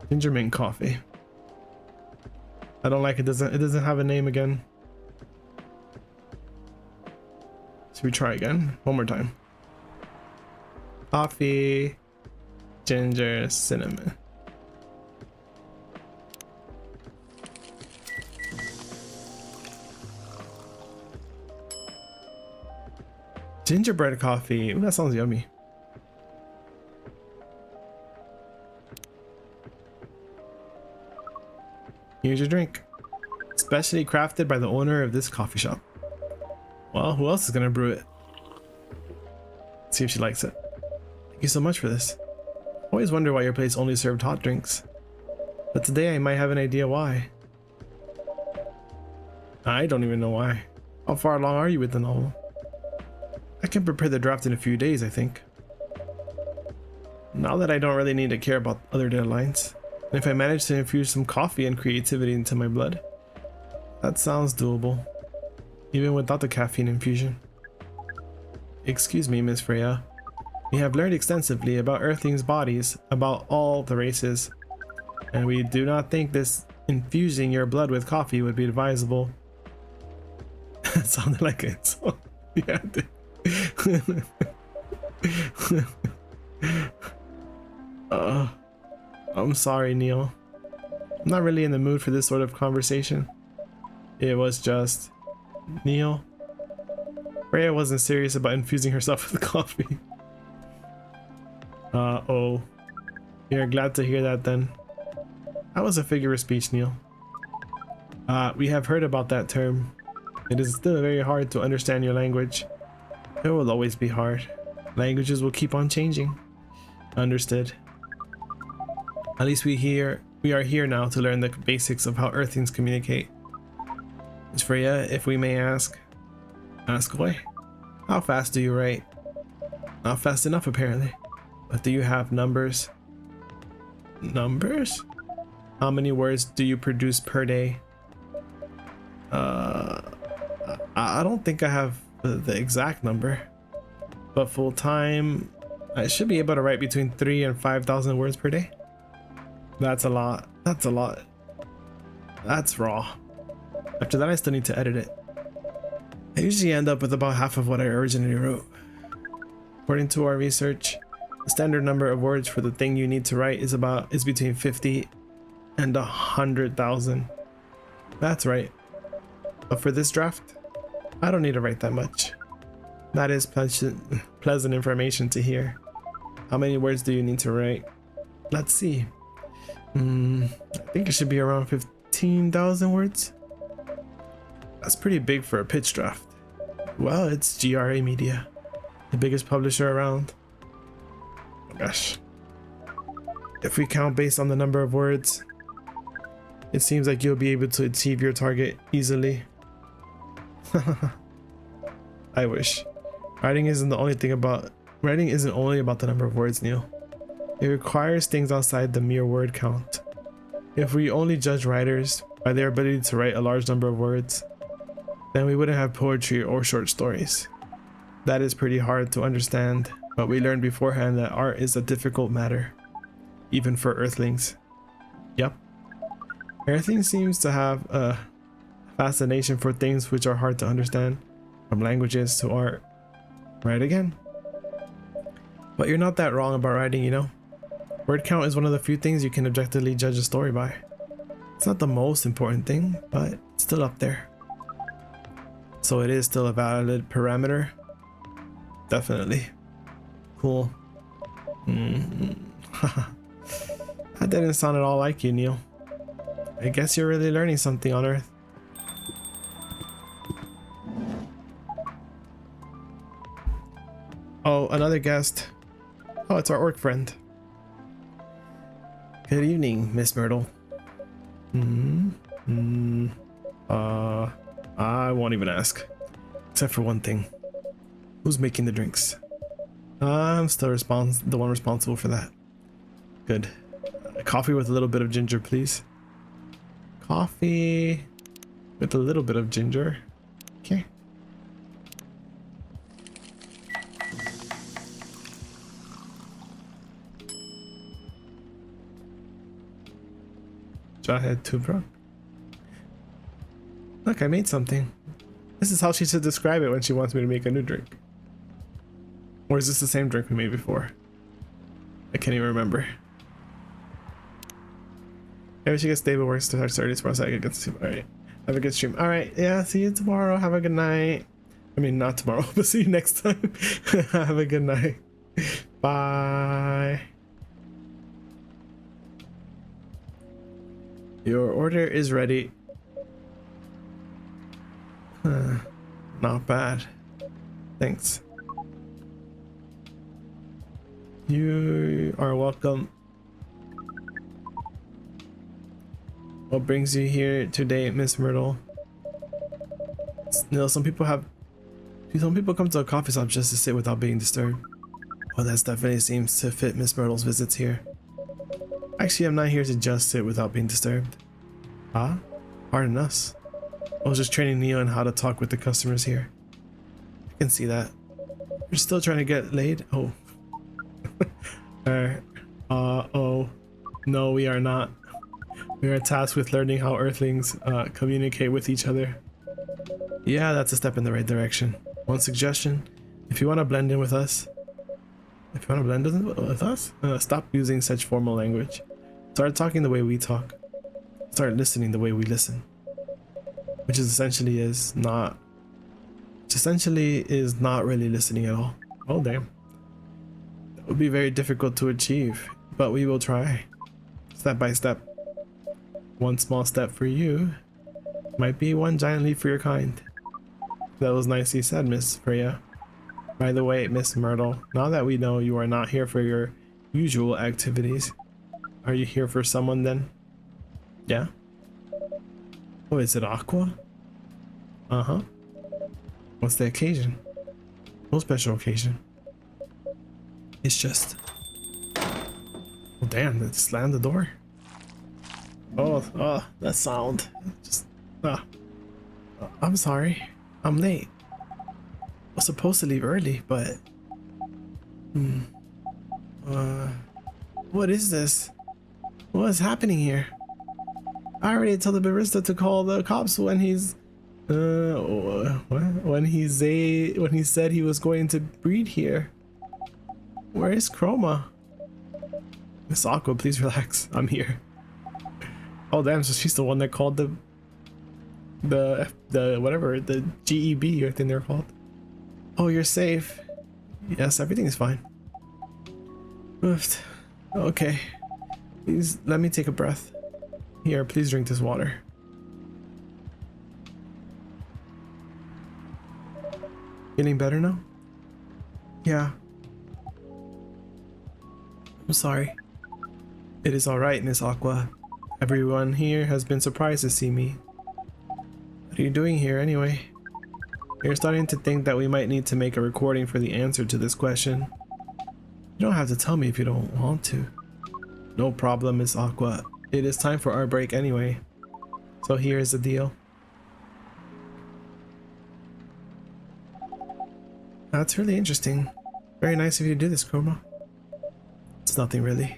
Ginger mint coffee. I don't like it. It doesn't have a name again. Should we try again? One more time. Coffee, ginger, cinnamon. Gingerbread coffee. Ooh, that sounds yummy. Here's your drink. Specially crafted by the owner of this coffee shop. Well, who else is gonna brew it? Let's see if she likes it. Thank you so much for this. Always wonder why your place only served hot drinks. But today I might have an idea why. I don't even know why. How far along are you with the novel? I can prepare the draft in a few days, I think. Now that I don't really need to care about other deadlines. And if I manage to infuse some coffee and creativity into my blood, that sounds doable. Even without the caffeine infusion. Excuse me, Miss Freya. We have learned extensively about Earthlings' bodies, about all the races. And we do not think this infusing your blood with coffee would be advisable. It sounded like it. So, yeah, it did. I'm sorry, Neil. I'm not really in the mood for this sort of conversation. It was just... Neil? Freya wasn't serious about infusing herself with coffee. Oh. You're glad to hear that then. That was a figure of speech, Neil. We have heard about that term. It is still very hard to understand your language. It will always be hard. Languages will keep on changing. Understood. At least we are here now to learn the basics of how Earthlings communicate. Miss Freya, if we may ask. Ask away. How fast do you write? Not fast enough, apparently. But do you have numbers? Numbers? How many words do you produce per day? I don't think I have the exact number. But full time, I should be able to write between 3,000 and 5,000 words per day. That's a lot. That's a lot. That's raw. After that, I still need to edit it. I usually end up with about half of what I originally wrote. According to our research, the standard number of words for the thing you need to write is between 50 and 100,000. That's right. But for this draft, I don't need to write that much. That is pleasant information to hear. How many words do you need to write? Let's see. I think it should be around 15,000 words. That's pretty big for a pitch draft. Well, it's GRA Media, the biggest publisher around. Oh gosh. If we count based on the number of words, it seems like you'll be able to achieve your target easily. I wish. Writing isn't only about the number of words, Neil. It requires things outside the mere word count. If we only judge writers by their ability to write a large number of words, then we wouldn't have poetry or short stories. That is pretty hard to understand, but we learned beforehand that art is a difficult matter, even for Earthlings. Yep. Earthling seems to have a fascination for things which are hard to understand, from languages to art. Right again. But you're not that wrong about writing, you know? Word count is one of the few things you can objectively judge a story by. It's not the most important thing, but it's still up there. So it is still a valid parameter. Definitely. Cool. That didn't sound at all like you, Neil. I guess you're really learning something on Earth. Oh, another guest. Oh, it's our orc friend. Good evening, Miss Myrtle. I won't even ask. Except for one thing. Who's making the drinks? I'm still the one responsible for that. Good. Coffee with a little bit of ginger, please. Coffee with a little bit of ginger. Okay. Jawhead Tubra. Look, I made something. This is how she should describe it when she wants me to make a new drink. Or is this the same drink we made before? I can't even remember. Maybe she gets stable works to start 30 tomorrow so I can get to see. Alright. Have a good stream. Alright, yeah, see you tomorrow. Have a good night. I mean, not tomorrow, but see you next time. Have a good night. Bye. Your order is ready. Not bad. Thanks. You are welcome. What brings you here today, Miss Myrtle? You know, some people come to a coffee shop just to sit without being disturbed. Well, that definitely seems to fit Miss Myrtle's visits here. Actually, I'm not here to just sit without being disturbed. Ah? Pardon us. I was just training Neo on how to talk with the customers here. I can see that. You're still trying to get laid? Oh. Oh. No, we are not. We are tasked with learning how Earthlings communicate with each other. Yeah, that's a step in the right direction. One suggestion, if you want to blend in with us, stop using such formal language. Start talking the way we talk. Start listening the way we listen. Which essentially is not really listening at all. Oh damn. That would be very difficult to achieve, but we will try. Step by step. One small step for you might be one giant leap for your kind. That was nicely said, Miss Freya. By the way, Miss Myrtle, now that we know you are not here for your usual activities, are you here for someone then? Yeah? Oh, is it Aqua? Uh-huh. What's the occasion? No special occasion. It's just... Oh damn, it slammed the door. Oh, that sound. Just... I'm sorry. I'm late. I was supposed to leave early, but... What is this? What is happening here? I already told the barista to call the cops when he's... when he said he was going to breed here. Where is Chroma? Miss Aqua, please relax. I'm here. Oh damn, so she's the one that called the whatever, the GEB or thing they're called. Oh, you're safe. Yes, everything is fine. Oofed. Okay. Please let me take a breath. Here, please drink this water. Feeling better now? Yeah. I'm sorry. It is alright, Miss Aqua. Everyone here has been surprised to see me. What are you doing here anyway? We're starting to think that we might need to make a recording for the answer to this question. You don't have to tell me if you don't want to. No problem, Miss Aqua. It is time for our break anyway. So here's the deal. That's really interesting. Very nice of you to do this, Chroma. It's nothing really.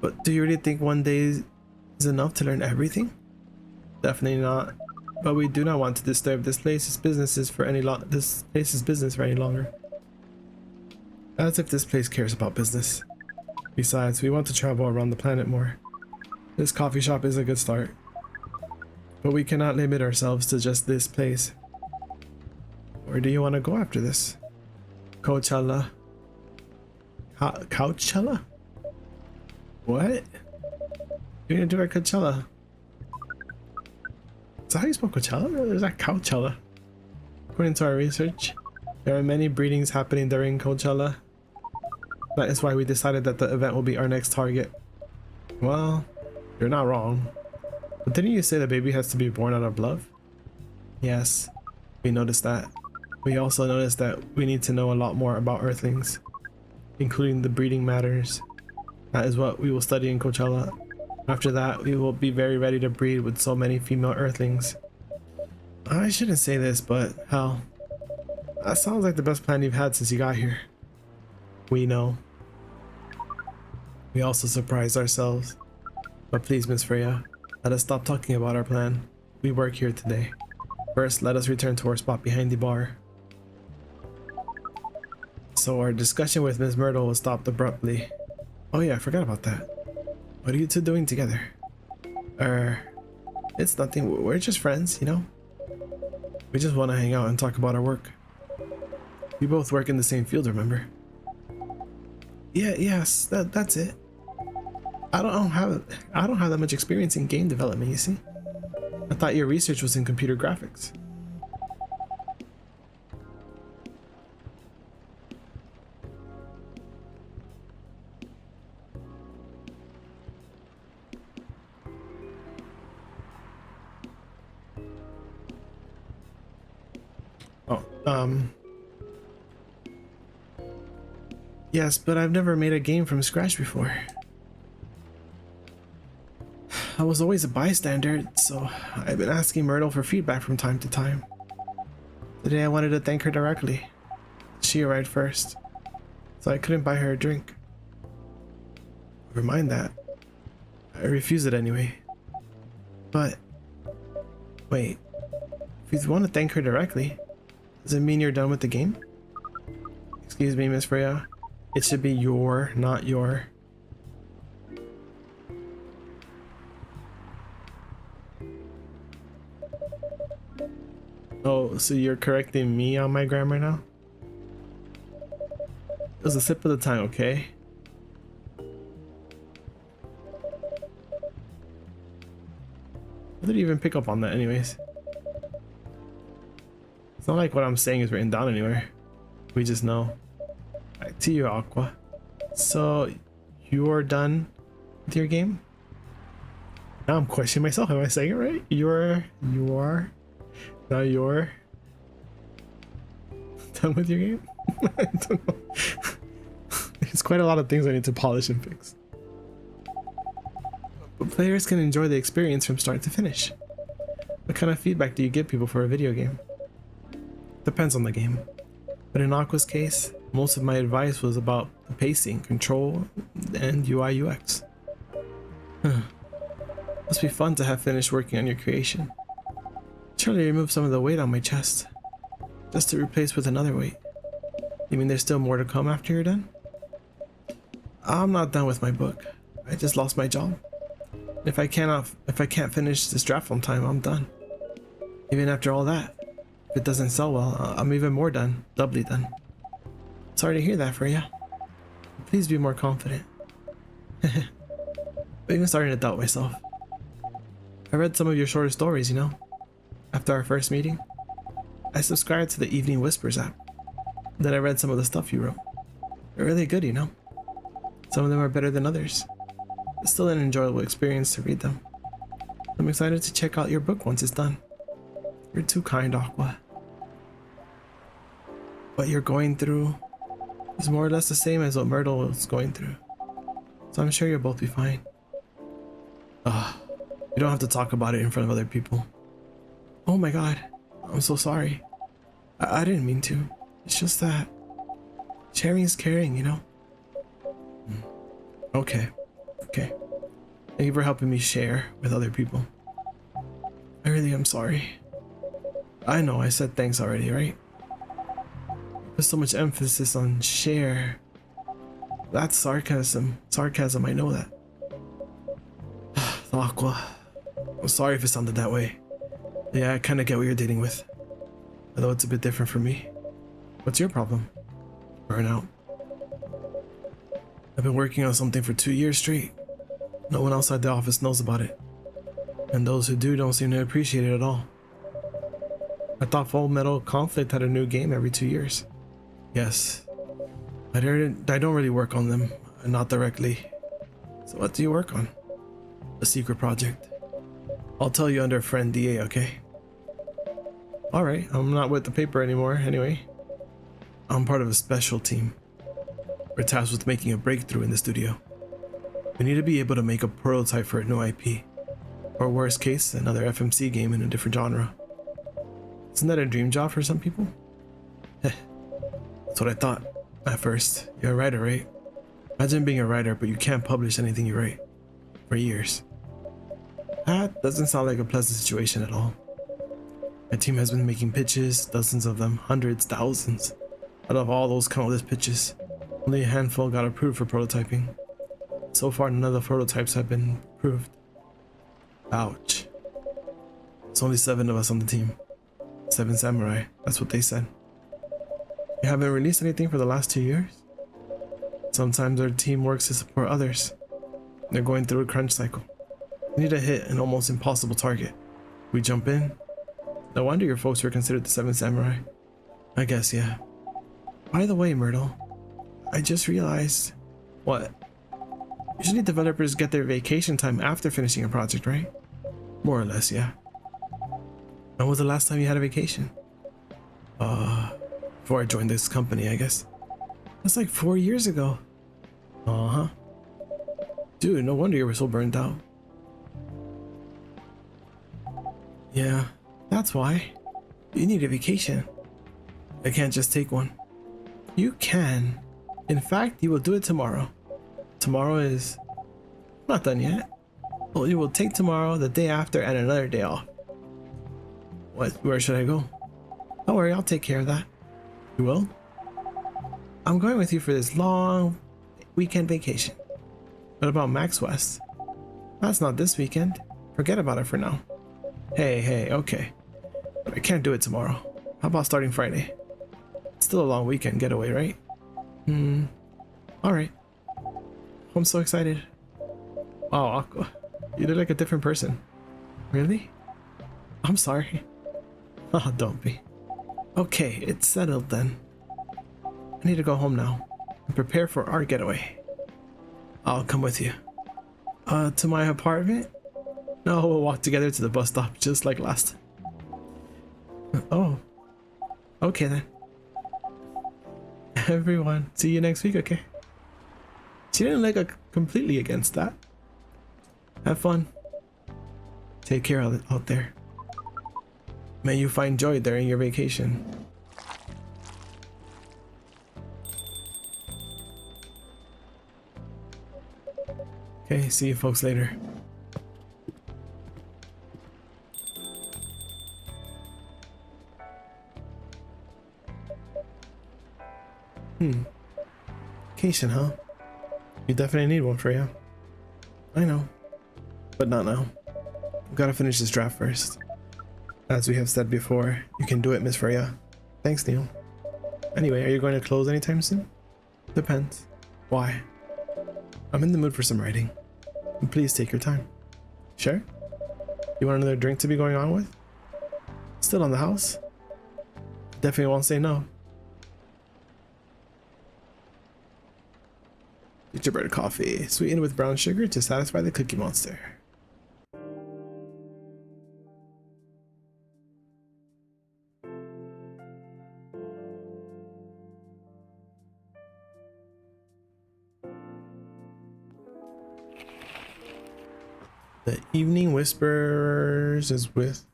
But do you really think one day is enough to learn everything? Definitely not. But we do not want to disturb this place's business for any longer. As if this place cares about business. Besides, we want to travel around the planet more. This coffee shop is a good start. But we cannot limit ourselves to just this place. Where do you want to go after this? Coachella. Coachella? What? You're gonna do at Coachella? Is that how you spell Coachella? Or is that Coachella? According to our research, there are many breedings happening during Coachella. That is why we decided that the event will be our next target. Well, you're not wrong. But didn't you say the baby has to be born out of love? Yes, we noticed that. We also noticed that we need to know a lot more about Earthlings, including the breeding matters. That is what we will study in Coachella. After that, we will be very ready to breed with so many female Earthlings. I shouldn't say this, but hell, that sounds like the best plan you've had since you got here. We know. We also surprised ourselves. But please, Miss Freya, let us stop talking about our plan. We work here today. First, let us return to our spot behind the bar. So our discussion with Miss Myrtle was stopped abruptly. Oh yeah, I forgot about that. What are you two doing together? It's nothing. We're just friends, you know? We just want to hang out and talk about our work. We both work in the same field, remember? Yes, that's it. I don't have that much experience in game development, you see? I thought your research was in computer graphics. Yes, but I've never made a game from scratch before. I was always a bystander, so I've been asking Myrtle for feedback from time to time. Today I wanted to thank her directly. She arrived first, so I couldn't buy her a drink. Never mind that. I refused it anyway. But, wait, if you want to thank her directly, does it mean you're done with the game? Excuse me, Miss Freya. It should be your, not your. Oh, so you're correcting me on my grammar now? It was a sip of the time, okay? How did you even pick up on that anyways? It's not like what I'm saying is written down anywhere. We just know. Back to you, Aqua. So, you're done with your game? Now I'm questioning myself. Am I saying it right? You are. Now you're done with your game? I don't know. There's quite a lot of things I need to polish and fix. But players can enjoy the experience from start to finish. What kind of feedback do you give people for a video game? Depends on the game. But in Aqua's case, most of my advice was about the pacing, control, and UI UX. Must be fun to have finished working on your creation. Surely remove some of the weight on my chest, just to replace with another weight. You mean there's still more to come after you're done? I'm not done with my book. I just lost my job. If I can't finish this draft on time, I'm done. Even after all that, if it doesn't sell well, I'm even more done, doubly done. Sorry to hear that, Freya. Please be more confident. I'm even starting to doubt myself. I read some of your shorter stories, you know? After our first meeting, I subscribed to the Evening Whispers app. Then I read some of the stuff you wrote. They're really good, you know? Some of them are better than others. It's still an enjoyable experience to read them. I'm excited to check out your book once it's done. You're too kind, Aqua. What you're going through is more or less the same as what Myrtle was going through. So I'm sure you'll both be fine. You don't have to talk about it in front of other people. Oh my god, I'm so sorry. I didn't mean to. It's just that sharing is caring, you know? Okay. Thank you for helping me share with other people. I really am sorry. I know I said thanks already, right? There's so much emphasis on share. That's sarcasm. I know that. Aqua. I'm sorry if it sounded that way. Yeah, I kind of get what you're dealing with. Although it's a bit different for me. What's your problem? Burnout. I've been working on something for 2 years straight. No one outside the office knows about it. And those who do don't seem to appreciate it at all. I thought Full Metal Conflict had a new game every 2 years. Yes. I don't really work on them, not directly. So what do you work on? A secret project. I'll tell you under friend DA, okay? Alright, I'm not with the paper anymore anyway. I'm part of a special team. We're tasked with making a breakthrough in the studio. We need to be able to make a prototype for a new IP. Or worst case, another FMC game in a different genre. Isn't that a dream job for some people? That's what I thought at first. You're a writer, right? Imagine being a writer, but you can't publish anything you write for years. That doesn't sound like a pleasant situation at all. My team has been making pitches, dozens of them, hundreds, thousands. Out of all those countless pitches, only a handful got approved for prototyping. So far, none of the prototypes have been approved. Ouch. It's only 7 of us on the team. 7 samurai, that's what they said. You haven't released anything for the last 2 years? Sometimes our team works to support others. They're going through a crunch cycle. We need to hit an almost impossible target. We jump in. No wonder your folks were considered the 7 samurai. I guess, yeah. By the way, Myrtle, I just realized... What? Usually developers get their vacation time after finishing a project, right? More or less, yeah. When was the last time you had a vacation? Before I joined this company, I guess. That's like 4 years ago. Uh-huh. Dude, no wonder you were so burned out. Yeah, that's why. You need a vacation. I can't just take one. You can. In fact, you will do it tomorrow. Tomorrow is not done yet. Well, you will take tomorrow, the day after, and another day off. What? Where should I go? Don't worry, I'll take care of that. You will? I'm going with you for this long weekend vacation. What about Max West? That's not this weekend. Forget about it for now. Hey, okay. But I can't do it tomorrow. How about starting Friday? It's still a long weekend getaway, right? Alright. I'm so excited. Wow, Aqua. You look like a different person. Really? I'm sorry. Oh, don't be. Okay, it's settled then. I need to go home now and prepare for our getaway. I'll come with you. To my apartment? No, we'll walk together to the bus stop just like last time. Oh. Okay then. Everyone, see you next week, okay? She didn't look completely against that. Have fun. Take care out there. May you find joy during your vacation. Okay, see you folks later. Vacation, huh? You definitely need one, Freya. I know, but not now. We've got to finish this draft first. As we have said before, you can do it, Miss Freya. Thanks, Neil. Anyway, are you going to close anytime soon? Depends. Why? I'm in the mood for some writing. Please take your time. Sure? You want another drink to be going on with? Still on the house? Definitely won't say no. VTuber coffee, sweetened with brown sugar to satisfy the cookie monster. The Evening Whispers is with...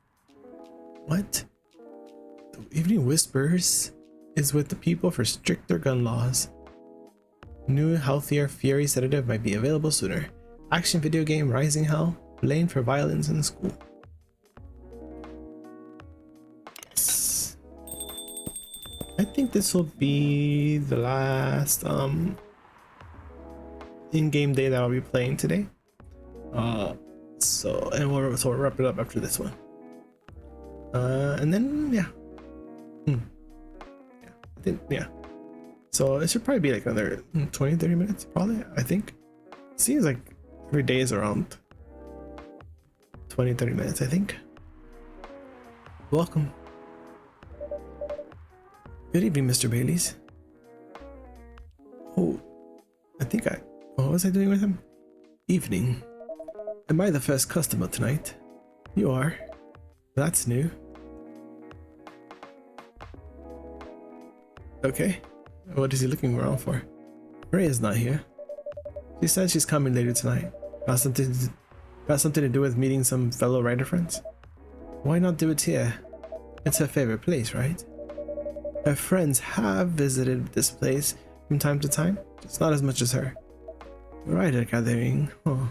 What? The Evening Whispers is with the people for stricter gun laws. New, healthier Fury sedative might be available sooner. Action video game Rising Hell, blamed for violence in school. Yes. I think this will be the last in-game day that I'll be playing today. We'll wrap it up after this one. And then yeah. Yeah. So it should probably be like another 20-30 minutes, probably, I think. Seems like every day is around 20-30 minutes, I think. Welcome. Good evening, Mr. Bailey's. Oh, what was I doing with him? Evening. Am I the first customer tonight? You are. That's new. Okay. What is he looking around for? Ray is not here. She said she's coming later tonight. Got something to do with meeting some fellow writer friends? Why not do it here? It's her favorite place, right? Her friends have visited this place from time to time. It's not as much as her. Writer gathering, huh?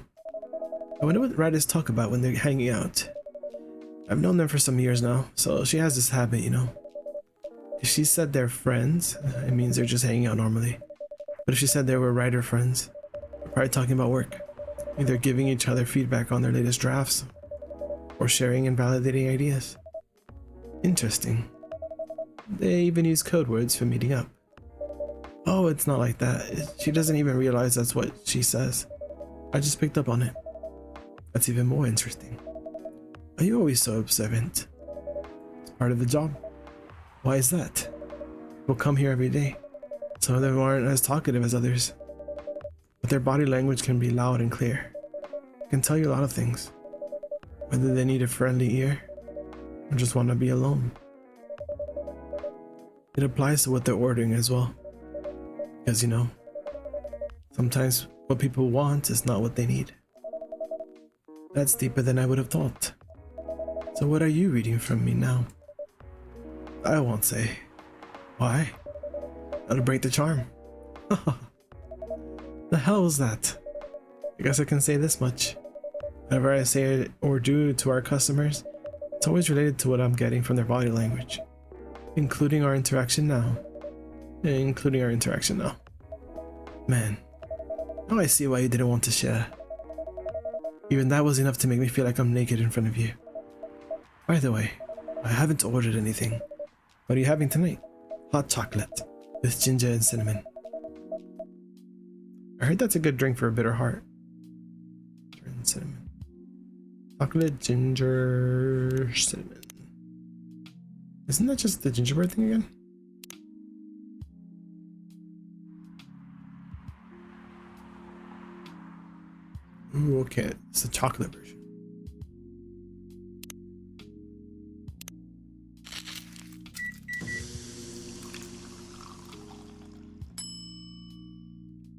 I wonder what writers talk about when they're hanging out. I've known them for some years now, so she has this habit, you know. If she said they're friends, it means they're just hanging out normally. But if she said they were writer friends, they're probably talking about work. Either giving each other feedback on their latest drafts, or sharing and validating ideas. Interesting. They even use code words for meeting up. Oh, it's not like that. She doesn't even realize that's what she says. I just picked up on it. That's even more interesting. Are you always so observant? It's part of the job. Why is that? We'll come here every day. Some of them aren't as talkative as others, but their body language can be loud and clear. It can tell you a lot of things, whether they need a friendly ear or just want to be alone. It applies to what they're ordering as well, because you know, sometimes what people want is not what they need. That's deeper than I would have thought. So what are you reading from me now? I won't say. Why? That'll break the charm. The hell was that? I guess I can say this much. Whatever I say or do to our customers, it's always related to what I'm getting from their body language. Including our interaction now. Man, now I see why you didn't want to share. Even that was enough to make me feel like I'm naked in front of you. By the way, I haven't ordered anything. What are you having tonight? Hot chocolate with ginger and cinnamon. I heard that's a good drink for a bitter heart. Ginger and cinnamon. Chocolate, ginger, cinnamon. Isn't that just the gingerbread thing again? Ooh, okay. It's the chocolate version.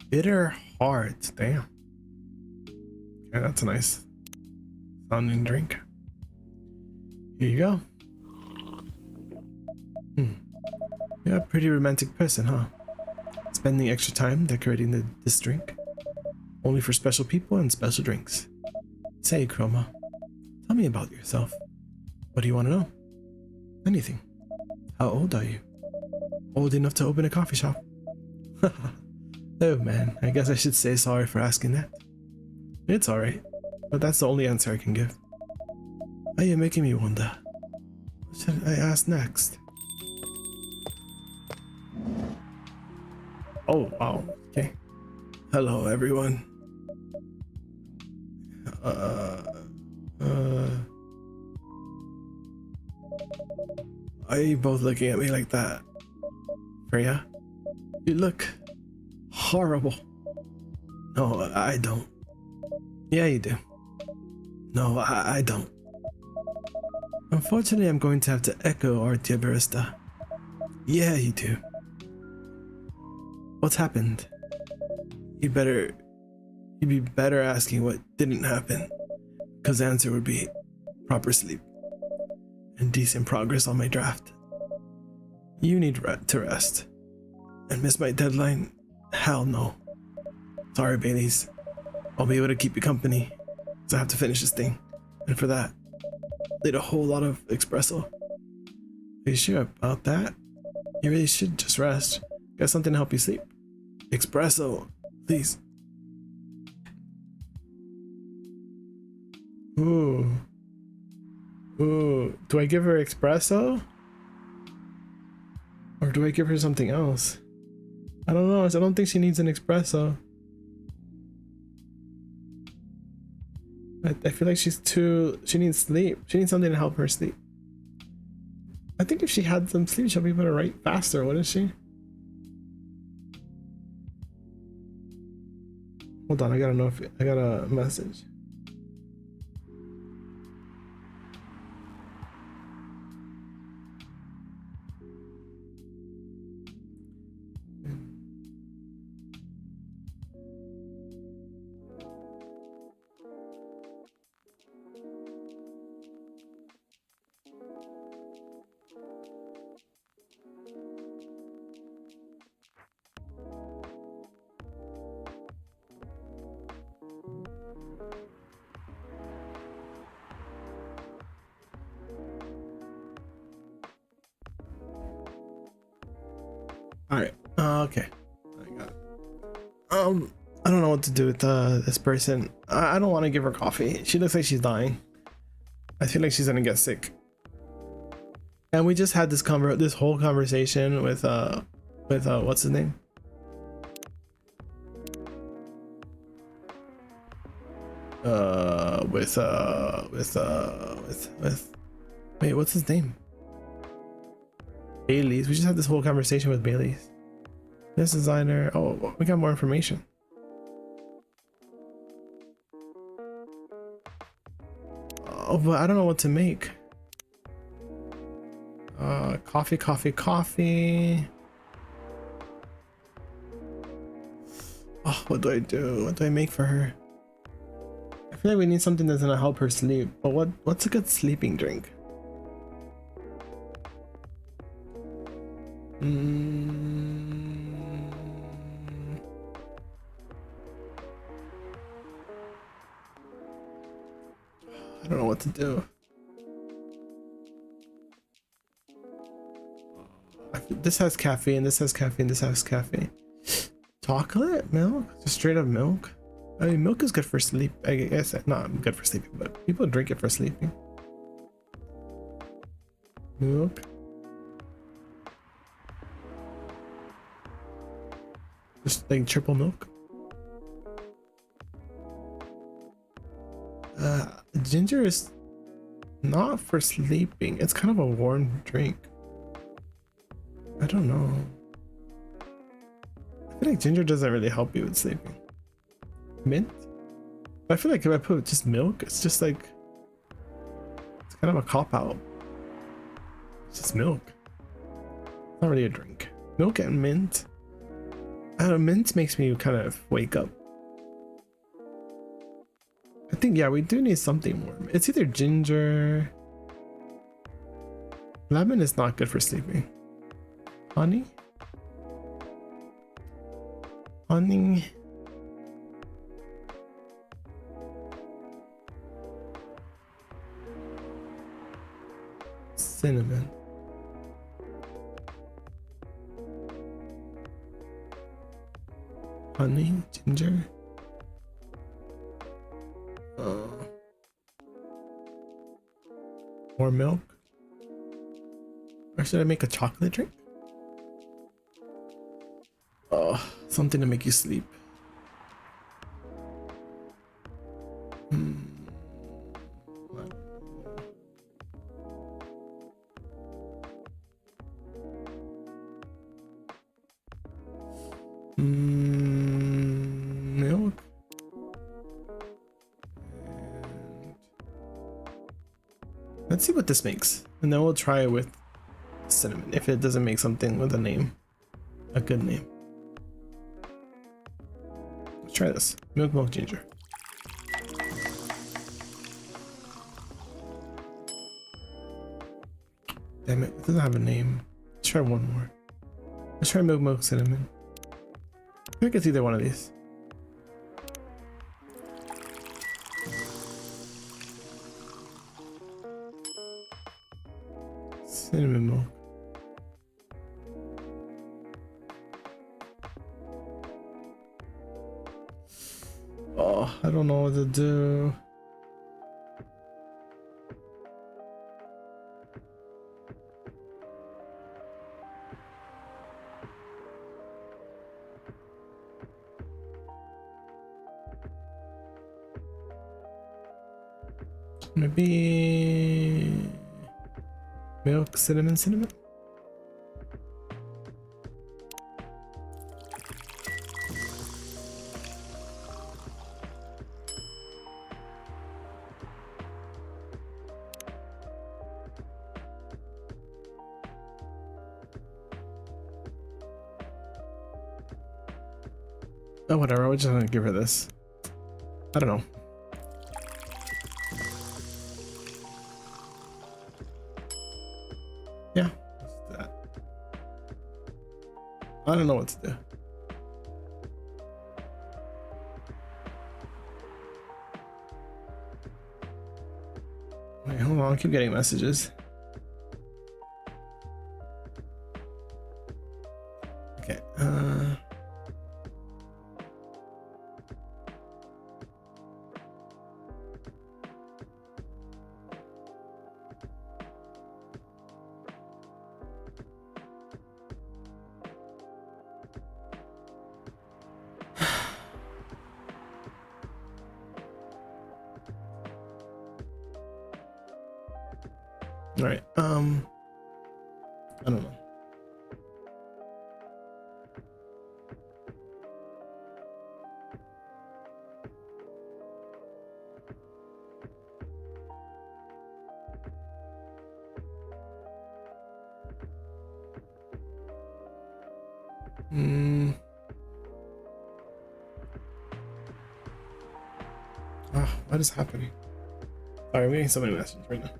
Bitter heart. Damn. Okay, that's a nice sounding drink. Here you go. You're a pretty romantic person, huh? Spending extra time decorating this drink. Only for special people and special drinks. Say, Chroma, tell me about yourself. What do you want to know? Anything. How old are you? Old enough to open a coffee shop. Oh man, I guess I should say sorry for asking that. It's alright, but that's the only answer I can give. Are you making me wonder? What should I ask next? Oh wow, okay. Hello everyone. Why are you both looking at me like that? Freya? You look horrible. No, I don't. Yeah, you do. No, I don't. Unfortunately, I'm going to have to echo our dear barista. Yeah, you do. What's happened? You'd be better asking what didn't happen, because the answer would be proper sleep and decent progress on my draft. You need to rest. And miss my deadline? Hell no. Sorry, Baileys. I'll be able to keep you company, because I have to finish this thing. And for that, need a whole lot of espresso. Are you sure about that? You really should just rest. Got something to help you sleep. Espresso, please. Ooh. Ooh. Do I give her espresso? Or do I give her something else? I don't know. I don't think she needs an espresso. I feel like she needs sleep. She needs something to help her sleep. I think if she had some sleep, she'll be able to write faster, wouldn't she? Hold on, I got a message. Alright, okay. I got it. I don't know what to do with this person. I don't want to give her coffee. She looks like she's dying. I feel like she's gonna get sick. And we just had this whole conversation with what's his name? Wait, what's his name? Bailey's. We just had this whole conversation with Bailey's. This designer. Oh, we got more information. Oh, but I don't know what to make. Coffee. Oh, what do I do? What do I make for her? I feel like we need something that's gonna help her sleep. But what's a good sleeping drink? I don't know what to do. This has caffeine, this has caffeine, this has caffeine. Chocolate? Milk? Just straight up milk? I mean, milk is good for sleep. I guess not good for sleeping, but people drink it for sleeping. Milk. Just like triple milk. Ginger is not for sleeping. It's kind of a warm drink. I don't know. I feel like ginger doesn't really help you with sleeping. Mint? I feel like if I put just milk, it's just like, it's kind of a cop-out. It's just milk. It's not really a drink. Milk and mint. I don't know, mint makes me kind of wake up. I think, yeah, we do need something warm. It's either ginger. Lemon is not good for sleeping. Honey? Honey. Cinnamon. Honey, ginger. More milk. Or should I make a chocolate drink? Oh, something to make you sleep. Milk. Let's see what this makes, and then we'll try it with cinnamon if it doesn't make something with a name, a good name. Let's try this. Milk ginger. Damn it, it doesn't have a name. Let's try one more. Let's try milk cinnamon. I think it's either one of these. Cinnamon milk. Oh, I don't know what to do. Maybe milk, cinnamon. Oh, whatever. We're just gonna give her this. I don't know. Yeah, let's do that. I don't know what to do. Wait, hold on. I keep getting messages. Okay. All right. I don't know. What is happening? Sorry, I'm getting so many messages right now.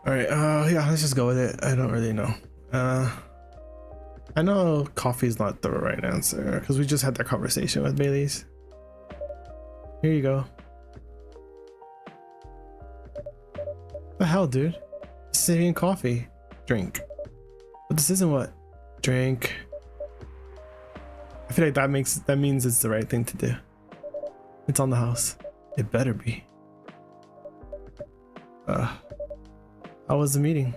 All right, yeah, let's just go with it. I don't really know. I know coffee's not the right answer because we just had that conversation with Bailey's. Here you go. The hell, dude? This isn't even coffee. Drink. But this isn't what? Drink. I feel like that means it's the right thing to do. It's on the house. It better be. How was the meeting?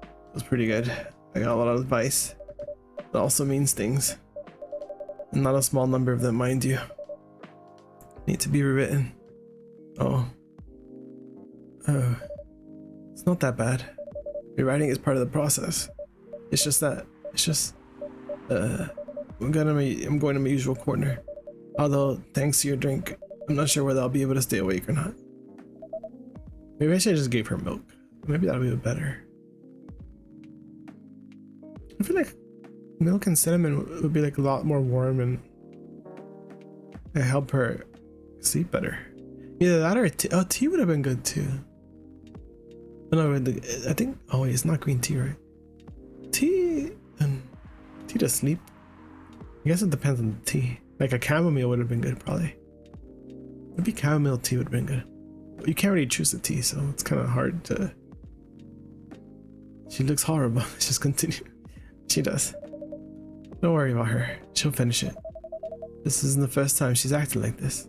It was pretty good. I got a lot of advice. It also means things. And not a small number of them, mind you. Need to be rewritten. Oh. It's not that bad. Rewriting is part of the process. It's just that. I'm going to my usual corner. Although, thanks to your drink, I'm not sure whether I'll be able to stay awake or not. Maybe I should have just gave her milk. Maybe that'll be better. I feel like milk and cinnamon would be like a lot more warm and help her sleep better. Either that or tea. Oh, tea would have been good too. Oh, no, I think. Oh wait, it's not green tea, right? Tea to sleep. I guess it depends on the tea. Like a chamomile would have been good, probably. Maybe chamomile tea would have been good. But you can't really choose the tea, so it's kind of hard to. She looks horrible. Let's just continue. She does. Don't worry about her. She'll finish it. This isn't the first time she's acted like this.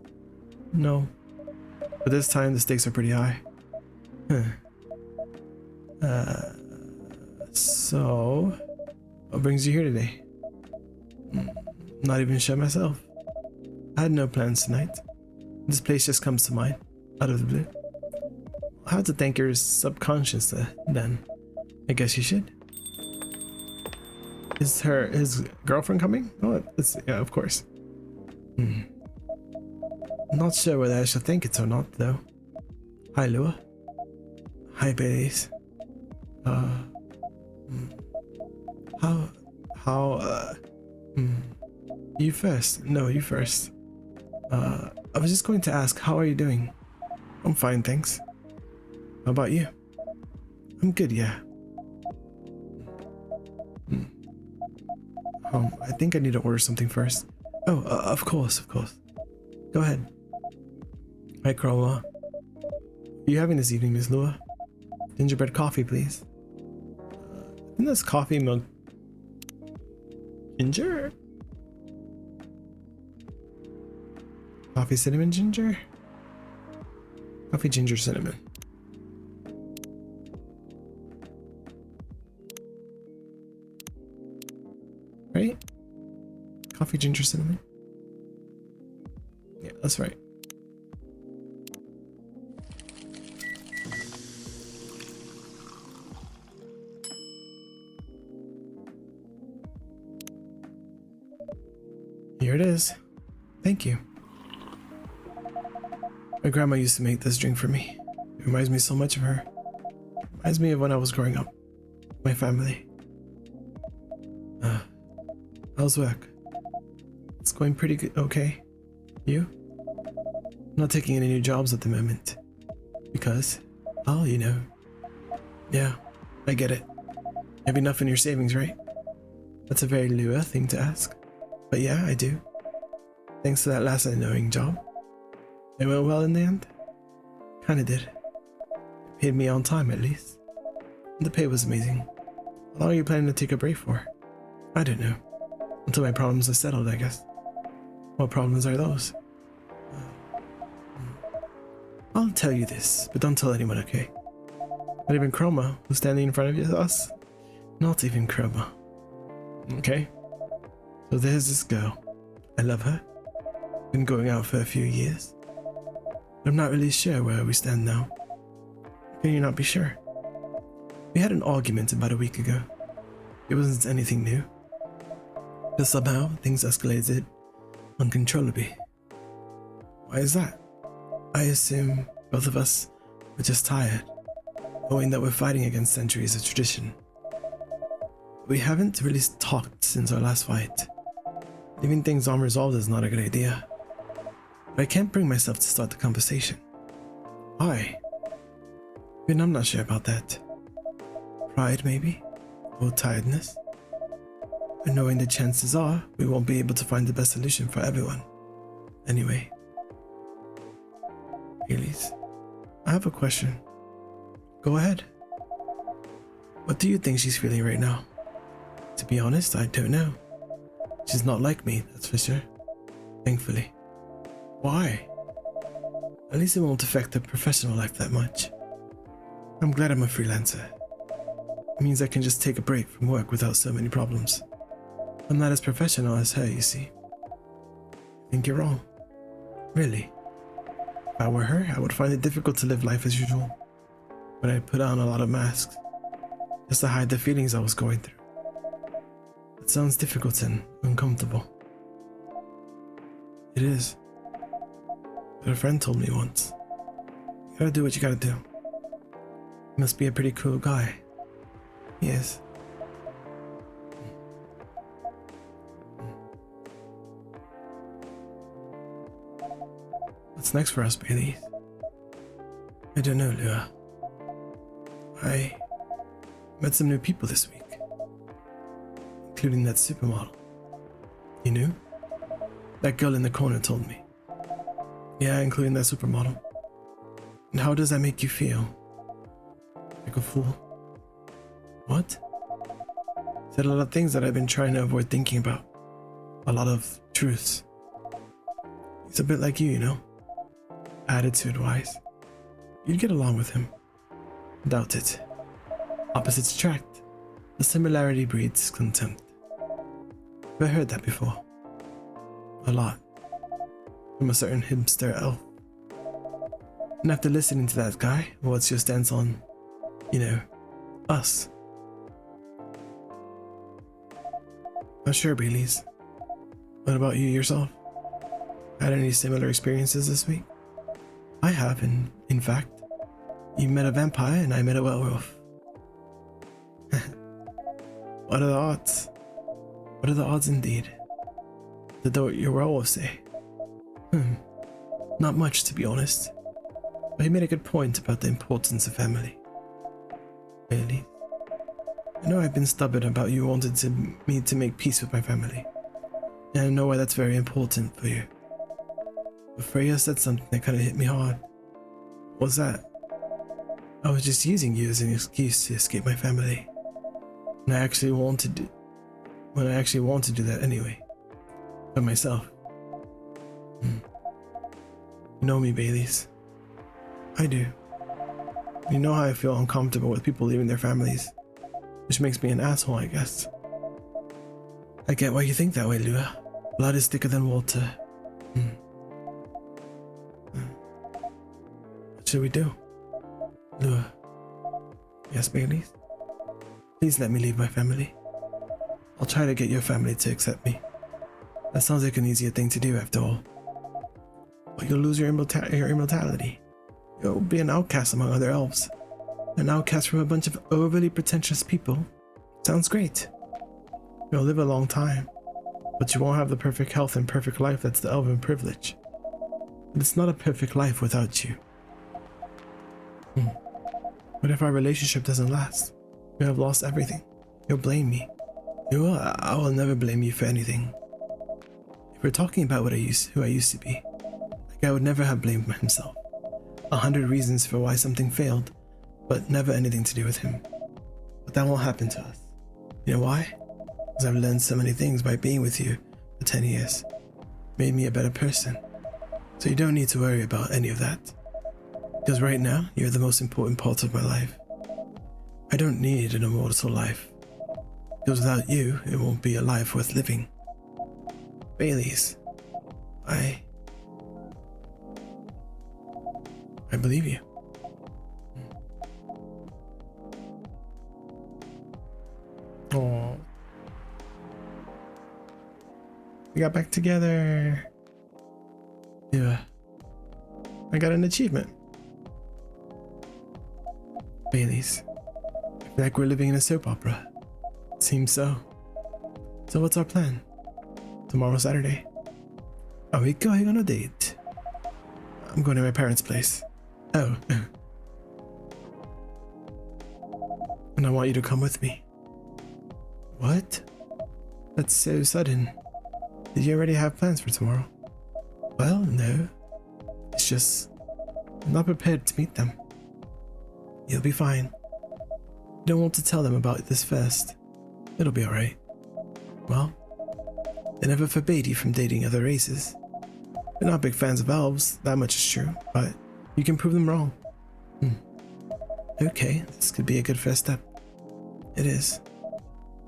No. But this time the stakes are pretty high. Huh. So What brings you here today? Not even sure myself. I had no plans tonight. This place just comes to mind, out of the blue. I'll have to thank your subconscious then. I guess you should. Is his girlfriend coming? Oh, yeah, of course. Not sure whether I should think it or not, though. Hi, Lua. Hi, Baileys. You first. No, you first. I was just going to ask, how are you doing? I'm fine, thanks. How about you? I'm good, yeah. I think I need to order something first. Oh, of course. Go ahead. Hi, Chroma. What are you having this evening, Miss Lua? Gingerbread coffee, please. I think that's coffee, milk, ginger? Coffee, cinnamon, ginger? Coffee, ginger, cinnamon. Right? Coffee, ginger, cinnamon? Yeah, that's right. Here it is. Thank you. My grandma used to make this drink for me. It reminds me so much of her. Reminds me of when I was growing up. My family. How's work? It's going pretty good. Okay. You? I'm not taking any new jobs at the moment. Because, oh, you know. Yeah, I get it. You have enough in your savings, right? That's a very Lua thing to ask. But yeah, I do. Thanks to that last unknowing job. It went well in the end? Kinda did. It paid me on time at least. The pay was amazing. How long are you planning to take a break for? I don't know. Until my problems are settled, I guess. What problems are those? I'll tell you this, but don't tell anyone, okay? Not even Chroma, who's standing in front of us? Not even Chroma. Okay. So there's this girl. I love her. Been going out for a few years. But I'm not really sure where we stand now. Can you not be sure? We had an argument about a week ago. It wasn't anything new. But somehow, things escalated uncontrollably. Why is that? I assume both of us were just tired, knowing that we're fighting against centuries of tradition. We haven't really talked since our last fight. Leaving things unresolved is not a good idea. But I can't bring myself to start the conversation. Why? Even I'm not sure about that. Pride, maybe? Or tiredness? And knowing the chances are we won't be able to find the best solution for everyone. Anyway. Elise, I have a question. Go ahead. What do you think she's feeling right now? To be honest, I don't know. She's not like me, that's for sure. Thankfully. Why? At least it won't affect her professional life that much. I'm glad I'm a freelancer. It means I can just take a break from work without so many problems. I'm not as professional as her, you see. I think you're wrong. Really? If I were her, I would find it difficult to live life as usual. But I'd put on a lot of masks, just to hide the feelings I was going through. It sounds difficult and uncomfortable. It is. But a friend told me once, you gotta do what you gotta do. He must be a pretty cool guy. He is. What's next for us, Bailey? I don't know, Lua. I met some new people this week, including that supermodel. You knew? That girl in the corner told me. Yeah, including that supermodel. And how does that make you feel? Like a fool? What? Said a lot of things that I've been trying to avoid thinking about. A lot of truths. He's a bit like you know? Attitude-wise. You'd get along with him. Doubt it. Opposites attract. The similarity breeds contempt. I've heard that before. A lot. From a certain hipster elf. And after listening to that guy, what's your stance on, you know, us? Not sure, Baileys. What about you yourself? Had any similar experiences this week? I have, and in fact, you met a vampire and I met a werewolf. What are the odds? What are the odds indeed? Did your werewolf say? Not much, to be honest. But he made a good point about the importance of family. Really? I know I've been stubborn about you wanting me to make peace with my family. And I know why that's very important for you. But Freya said something that kind of hit me hard. What's that? I was just using you as an excuse to escape my family. When I actually want to do that anyway. For myself. You know me, Baileys. I do. You know how I feel uncomfortable with people leaving their families. Which makes me an asshole, I guess. I get why you think that way, Lua. Blood is thicker than water. What should we do? Lua. Yes, Baileys? Please let me leave my family. I'll try to get your family to accept me. That sounds like an easier thing to do after all. But you'll lose your immortality. You'll be an outcast among other elves. An outcast from a bunch of overly pretentious people. Sounds great. You'll live a long time. But you won't have the perfect health and perfect life that's the elven privilege. But it's not a perfect life without you. What if our relationship doesn't last? You have lost everything. You'll blame me. I will never blame you for anything. If we're talking about who I used to be, the guy would never have blamed himself. 100 reasons for why something failed, but never anything to do with him. But that won't happen to us. You know why? Because I've learned so many things by being with you for 10 years. Made me a better person. So you don't need to worry about any of that. Because right now, you're the most important part of my life. I don't need an immortal life. Because without you, it won't be a life worth living. Baileys, I believe you. Oh, we got back together. Yeah, I got an achievement. Baileys, I feel like we're living in a soap opera. Seems so. So what's our plan? Tomorrow, Saturday. Are we going on a date? I'm going to my parents' place. Oh. And I want you to come with me. What? That's so sudden. Did you already have plans for tomorrow? Well, no. It's just, I'm not prepared to meet them. You'll be fine. You don't want to tell them about this first. It'll be alright. Well, they never forbade you from dating other races. They're not big fans of elves, that much is true, but you can prove them wrong. Okay, this could be a good first step. It is.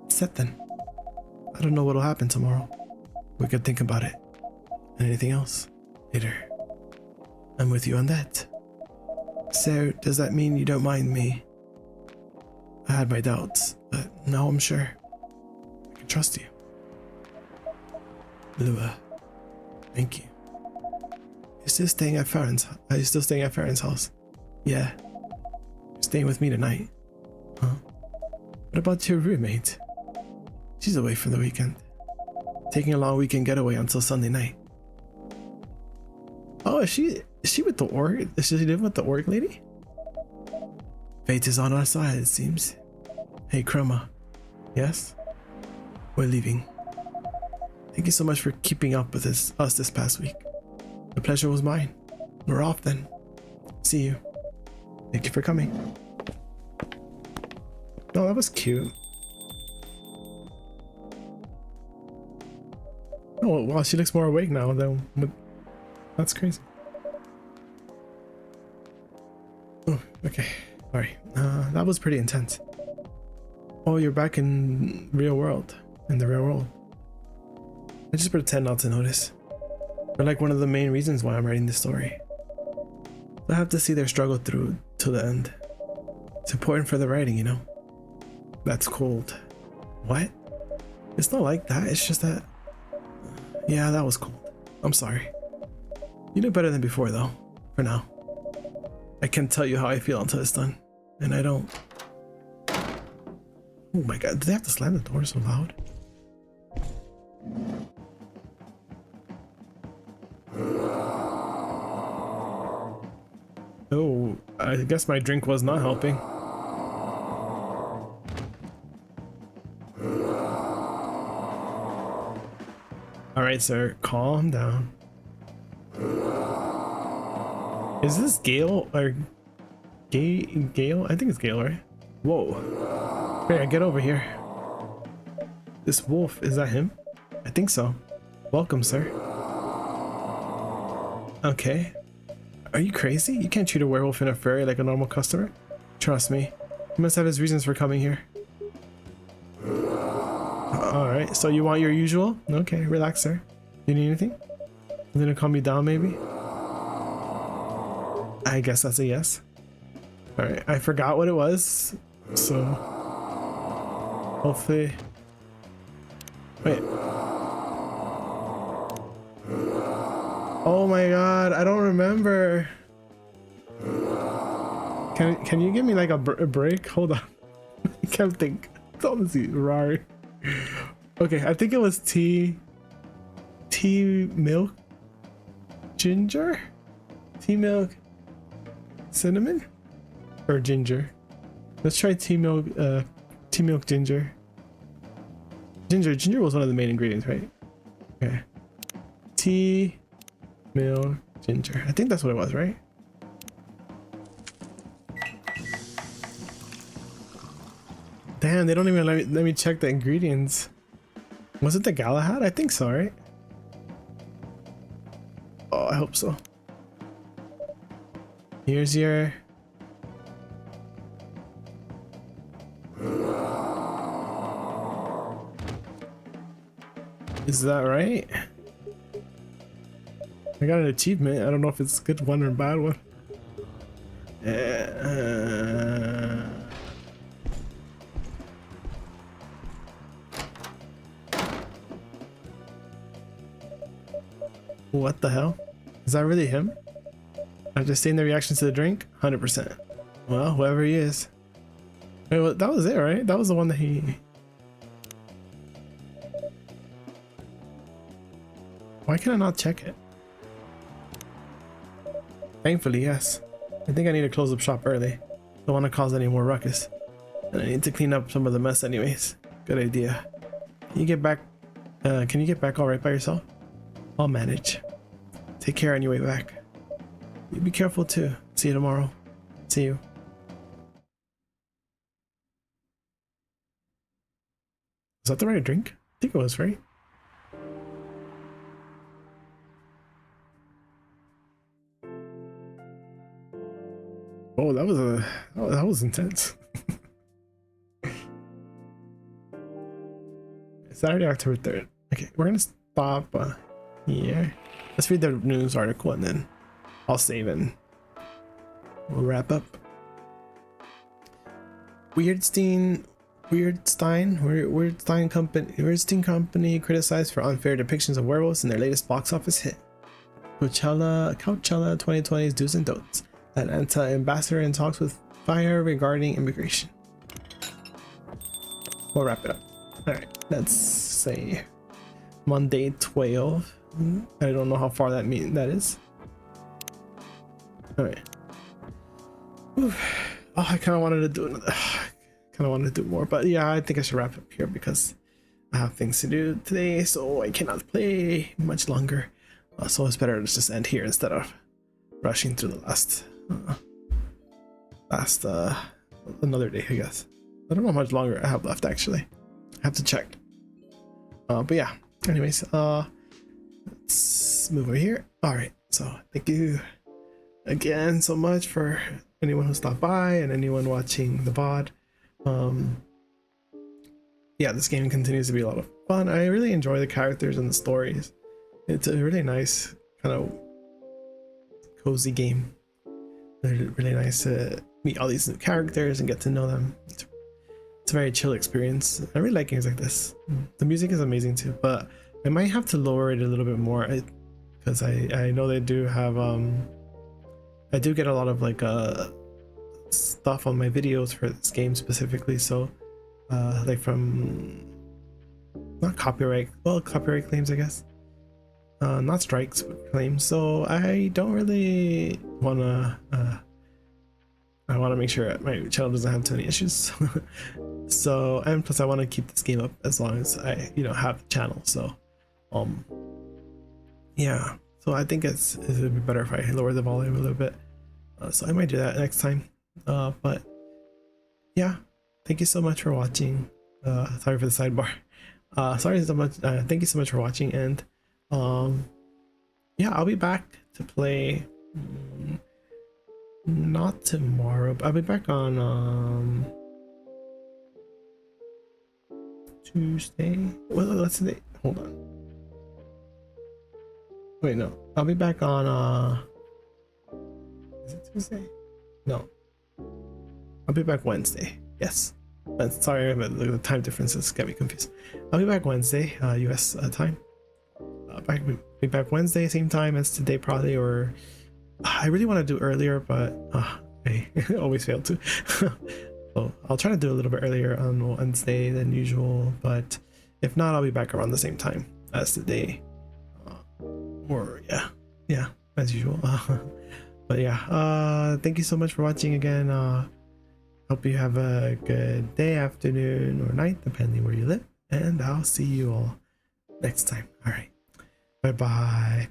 Set then. I don't know what'll happen tomorrow. We could think about it. And anything else later. I'm with you on that. So, does that mean you don't mind me? I had my doubts, but now I'm sure. I can trust you. Lua, thank you. You're still staying at Farron's. Are you still staying at Farron's house? Yeah. You're staying with me tonight. Huh? What about your roommate? She's away for the weekend. Taking a long weekend getaway until Sunday night. Oh, is she with the org? Does she live with the org lady? Fate is on our side, it seems. Hey, Chroma. Yes? We're leaving. Thank you so much for keeping up with us this past week. The pleasure was mine. We're off then. See you. Thank you for coming. Oh, that was cute. Oh, wow, she looks more awake now though. That's crazy. Oh, okay. Alright. That was pretty intense. Oh, you're back in real world. In the real world. I just pretend not to notice. They're like one of the main reasons why I'm writing this story. I have to see their struggle through to the end. It's important for the writing, you know? That's cold. What? It's not like that. It's just that... Yeah, that was cold. I'm sorry. You do better than before, though. For now. I can't tell you how I feel until it's done. And I don't... Oh my god, do they have to slam the door so loud? Oh, I guess my drink was not helping. Alright, sir, calm down. Is this Gale or Gale? I think it's Gale, right? Whoa. Hey, get over here. This wolf, is that him? I think so. Welcome, sir. Okay. Are you crazy? You can't treat a werewolf and a fairy like a normal customer. Trust me. He must have his reasons for coming here. Alright, so you want your usual? Okay, relax, sir. You need anything? You gonna calm me down, maybe? I guess that's a yes. Alright, I forgot what it was. So... hopefully... Wait. Oh my god, I don't remember. Can you give me like a break? Hold on. I can't think. It's honestly rare. Okay, I think it was tea milk ginger? Tea milk cinnamon? Or ginger? Let's try tea milk ginger. Ginger was one of the main ingredients, right? Okay. Tea milk ginger. I think that's what it was, right? Damn, they don't even let me check the ingredients. Was it the Galahad? I think so, right? Oh, I hope so. Here's your... Is that right? I got an achievement. I don't know if it's a good one or a bad one. What the hell? Is that really him? I've just seen the reactions to the drink? 100%. Well, whoever he is. Wait, well, that was it, right? That was the one that he... Why can I not check it? Thankfully, yes. I think I need to close up shop early. Don't want to cause any more ruckus. And I need to clean up some of the mess anyways. Good idea. Can you get back all right by yourself? I'll manage. Take care on your way back. You be careful too. See you tomorrow. See you. Is that the right drink? I think it was, right? Oh, that was intense. Saturday, October 3rd. Okay, we're gonna stop here. Let's read the news article and then I'll save and we'll wrap up. Weirdstein Company criticized for unfair depictions of werewolves in their latest box office hit. Coachella 2020's do's and don'ts. Atlanta ambassador in talks with Fire regarding immigration. We'll wrap it up. Alright, let's say Monday 12. I don't know how far that is. Alright. Oh, I kind of wanted to do another. Kind of wanted to do more, but yeah, I think I should wrap up here because I have things to do today, so I cannot play much longer. So it's better to just end here instead of rushing through the last another day, I guess. I don't know how much longer I have left actually. I have to check. But yeah, anyways, let's move over here. All right, so thank you again so much for anyone who stopped by and anyone watching the VOD. yeah, this game continues to be a lot of fun. I really enjoy the characters and the stories. It's a really nice kind of cozy game. Really, really nice to meet all these new characters and get to know them. It's a very chill experience. I really like games like this. The music is amazing too, but I might have to lower it a little bit more because I know they do have I do get a lot of like stuff on my videos for this game specifically, so like from not copyright, well, copyright claims, I guess, not strikes but claims, so I don't really want to I want to make sure my channel doesn't have too many issues. So, and plus I want to keep this game up as long as I have the channel, so yeah, so I think it would be better if I lower the volume a little bit, so I might do that next time. But yeah, thank you so much for watching. Sorry for the sidebar. Sorry so much. Thank you so much for watching, and yeah, I'll be back to play not tomorrow, but I'll be back on Tuesday. Well, let's see. Hold on. Wait, no. I'll be back on is it Tuesday? No. I'll be back Wednesday. Yes. Sorry about the time differences, get me confused. I'll be back Wednesday, US time. Be back Wednesday, same time as today probably, or I really want to do earlier, but I always fail to. So I'll try to do a little bit earlier on Wednesday than usual, but if not, I'll be back around the same time as today. Or yeah, as usual. But yeah, thank you so much for watching again. Hope you have a good day, afternoon, or night, depending where you live, and I'll see you all next time. All right, bye.